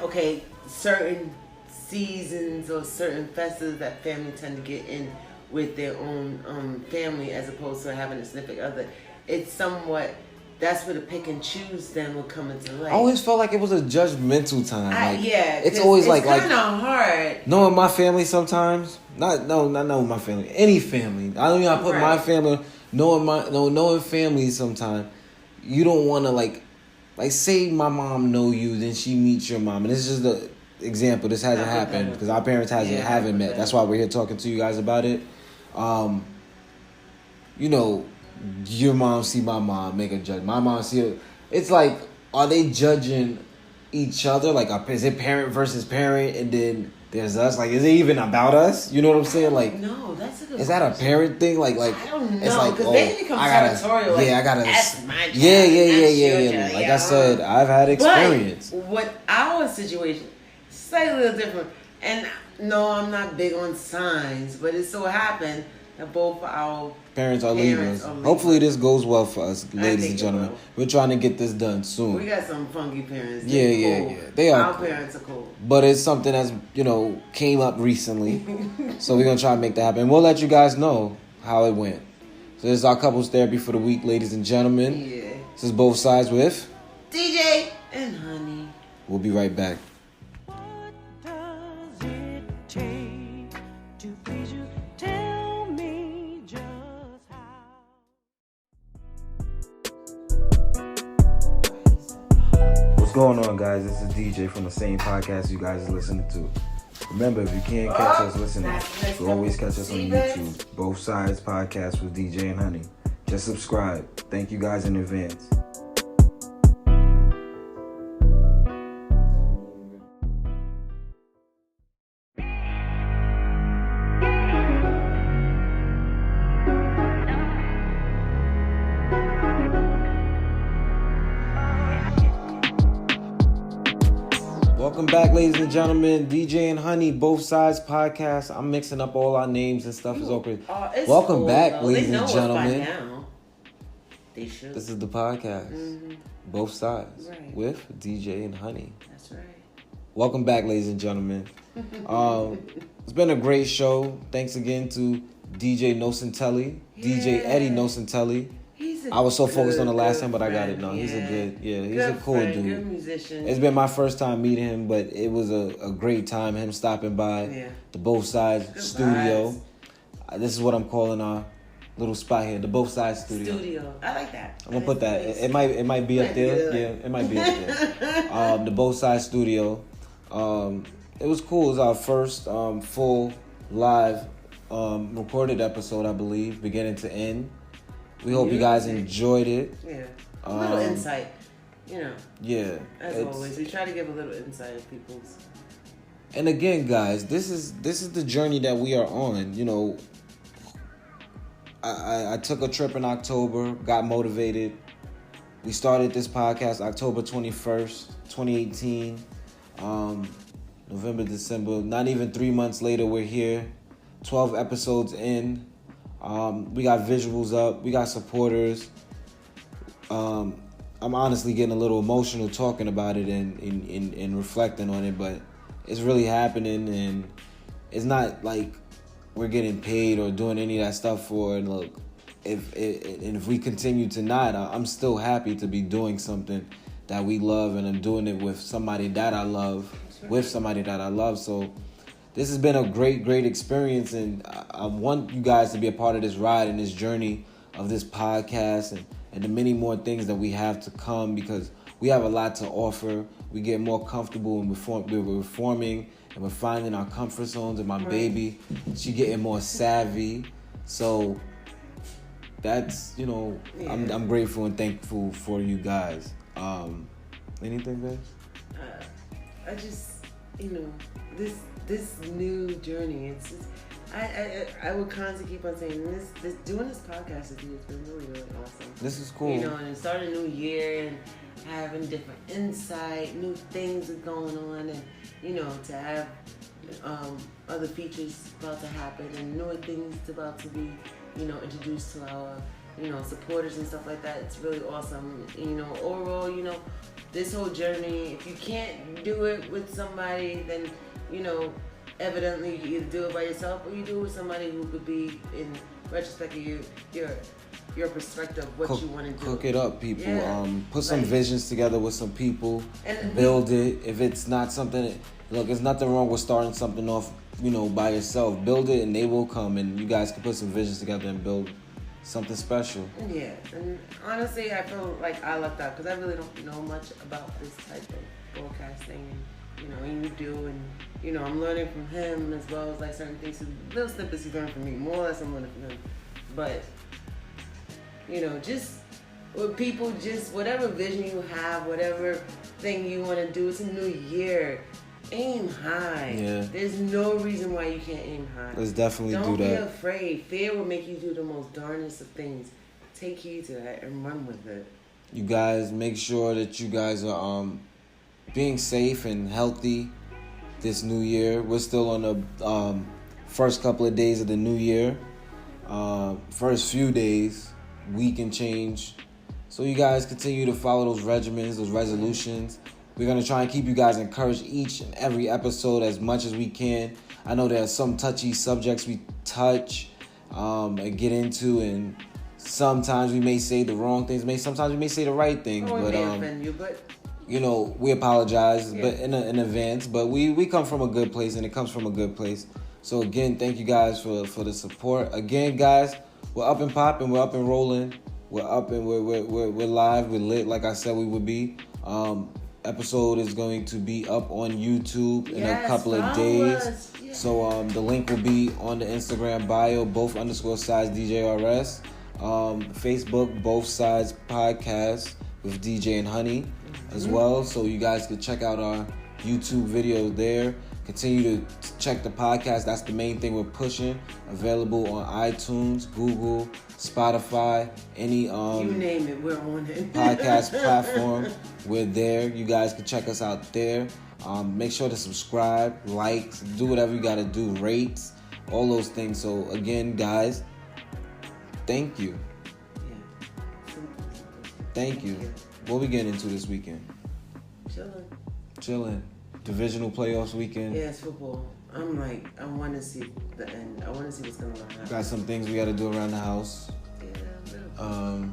okay, certain seasons or certain festivals that family tend to get in with their own family as opposed to having a significant other. It's somewhat, that's where the pick and choose then will come into light. I always felt like it was a judgmental time. It's always it's kind of hard. Knowing my family sometimes, not knowing my family, any family. I don't even put my family, knowing family sometimes. You don't want to like say my mom know you, then she meets your mom, and this is just the example. This hasn't happened because our parents haven't met. That's why we're here talking to you guys about it. You know, your mom see my mom, make a judge. My mom see her. It's like, are they judging each other? Like, is it parent versus parent, and then there's us? Like, is it even about us? You know what I'm saying? Like, no, that's a good is that a parent thing? Like, I don't know. It's like, because they become territorial. Like, I gotta. That's my child. Yeah. Like I said, I've had experience. But what our situation, slightly a little different. And no, I'm not big on signs, but it so happened that both our parents are Libras. Hopefully this goes well for us, ladies and gentlemen. We're trying to get this done soon. We got some funky parents. Yeah. They are. Our parents are cool. But it's something that's, came up recently. So we're going to try to make that happen. We'll let you guys know how it went. So this is our couples therapy for the week, ladies and gentlemen. Yeah. This is Both Sides with DJ and Honey. We'll be right back. going on, guys? This is DJ from the same podcast you guys are listening to. Remember, if you can't catch us listening, you can always catch us on YouTube. Both Sides Podcast with DJ and Honey. Just subscribe. Thank you guys in advance. Welcome back, ladies and gentlemen. DJ and Honey, Both Sides Podcast. I'm mixing up all our names and stuff. Is open. Welcome cool, back, though. ladies They know and us by gentlemen. now. They should. This is the podcast, Both Sides, Right. with DJ and Honey. That's right. Welcome back, ladies and gentlemen. It's been a great show. Thanks again to DJ Nocentelli, DJ Eddie Nocenteli. I was so focused on the last time, but I got it now. He's a good, he's a cool friend, dude. Good musician. It's been my first time meeting him, but it was a great time, him stopping by the Both Sides Good studio. vibes. This is what I'm calling our little spot here, the Both Sides studio. I like that. I'm gonna put that. It might be up there. Yeah, it might be up there. The Both Sides studio. It was cool. It was our first full live recorded episode, I believe, beginning to end. We hope you guys enjoyed it. Yeah. A little insight, Yeah. As always, we try to give a little insight of people's. And again, guys, this is the journey that we are on. I took a trip in October, got motivated. We started this podcast October 21st, 2018. November, December, not even 3 months later, we're here. 12 episodes in. We got visuals up. We got supporters. I'm honestly getting a little emotional talking about it and reflecting on it, but it's really happening, and it's not like we're getting paid or doing any of that stuff for it. Look, if we continue to not, I'm still happy to be doing something that we love, and I'm doing it with somebody that I love, So this has been a great experience, and I want you guys to be a part of this ride and this journey of this podcast and the many more things that we have to come, because we have a lot to offer. We get more comfortable, and we're reforming, and we're finding our comfort zones. And my baby, she getting more savvy. So that's, I'm grateful and thankful for you guys. Anything, guys? I just, this new journey. It's just, I would constantly keep on saying this doing this podcast with you has been really awesome. This is cool. And starting a new year and having different insight, new things are going on, and to have other features about to happen and newer things about to be introduced to our supporters and stuff like that. It's really awesome. Overall, this whole journey, if you can't do it with somebody, then evidently you either do it by yourself or you do it with somebody who could be, in retrospect of your perspective, what you want to do. Cook it up, people. Yeah. Put some visions together with some people. And build it. If it's not something, look, there's nothing wrong with starting something off, by yourself. Build it, and they will come, and you guys can put some visions together and build something special. Yeah, and honestly, I feel like I lucked out because I really don't know much about this type of broadcasting. And you do, and I'm learning from him as well as like certain things. Little snippets he's learning from me. More or less, I'm learning from him. But just with people, just whatever vision you have, whatever thing you want to do. It's a new year. Aim high. Yeah. There's no reason why you can't aim high. Let's definitely do that. Don't be afraid. Fear will make you do the most darnest of things. Take heed to that and run with it. You guys, make sure that you guys are being safe and healthy this new year. We're still on the first couple of days of the new year. First few days, week and change. So you guys continue to follow those regimens, those resolutions. We're going to try and keep you guys encouraged each and every episode as much as we can. I know there are some touchy subjects we touch and get into, and sometimes we may say the wrong things. Sometimes we may say the right things. We may offend you, but we apologize but in advance. But we come from a good place, and it comes from a good place. So again, thank you guys for the support. Again, guys, we're up and popping, we're up and rolling, we're up and we're live, we're lit, like I said we would be. episode is going to be up on YouTube in a couple of follow days. us. Yes. So the link will be on the Instagram bio, both _sides DJRS. Facebook, both sides podcast with DJ and Honey as well. So you guys can check out our YouTube videos there. Continue to check the podcast. That's the main thing we're pushing. Available on iTunes, Google, Spotify, any you name it, we're on it. podcast platform. We're there. You guys can check us out there. Make sure to subscribe, like, do whatever you gotta do, rate, all those things. So again, guys, thank you. Thank you. What we getting into this weekend? Chilling. Divisional playoffs weekend. Yeah, it's football. I'm like, I want to see the end. I want to see what's going to happen. Got some things we got to do around the house. Yeah.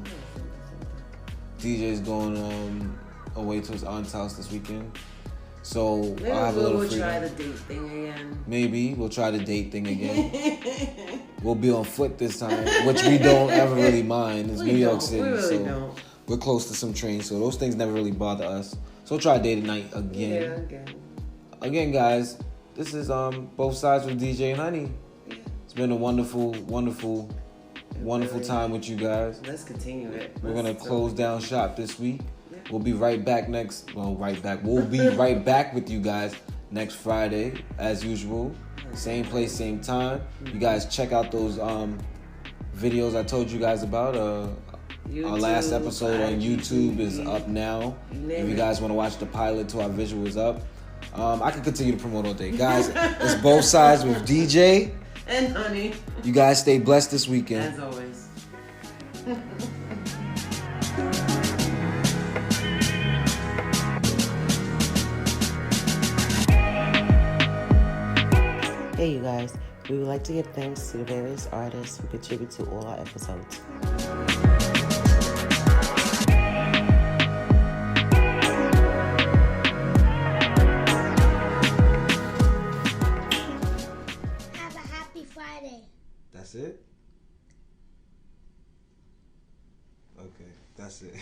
DJ's going away to his aunt's house this weekend. So Maybe I'll have a little we'll freedom. try the date thing again. Maybe we'll try the date thing again. We'll be on foot this time, which we don't ever really mind. It's New York City, we really so don't. we're close to some trains, so those things never really bother us. So we'll try date at night again. Yeah, again. Again, guys, this is Both Sides with DJ and Honey. Yeah. It's been a wonderful time with you guys. Let's continue it. We're gonna close down shop this week. Yeah. We'll be right back We'll be right back with you guys next Friday, as usual. Same place, same time. You guys check out those videos I told you guys about. Our last episode on YouTube is up now. If you guys want to watch the pilot to our visual is up. I can continue to promote all day. Guys, it's Both Sides with DJ and Honey. You guys stay blessed this weekend. As always. Hey, you guys. We would like to give thanks to the various artists who contribute to all our episodes. Have a happy Friday. That's it? Okay, that's it.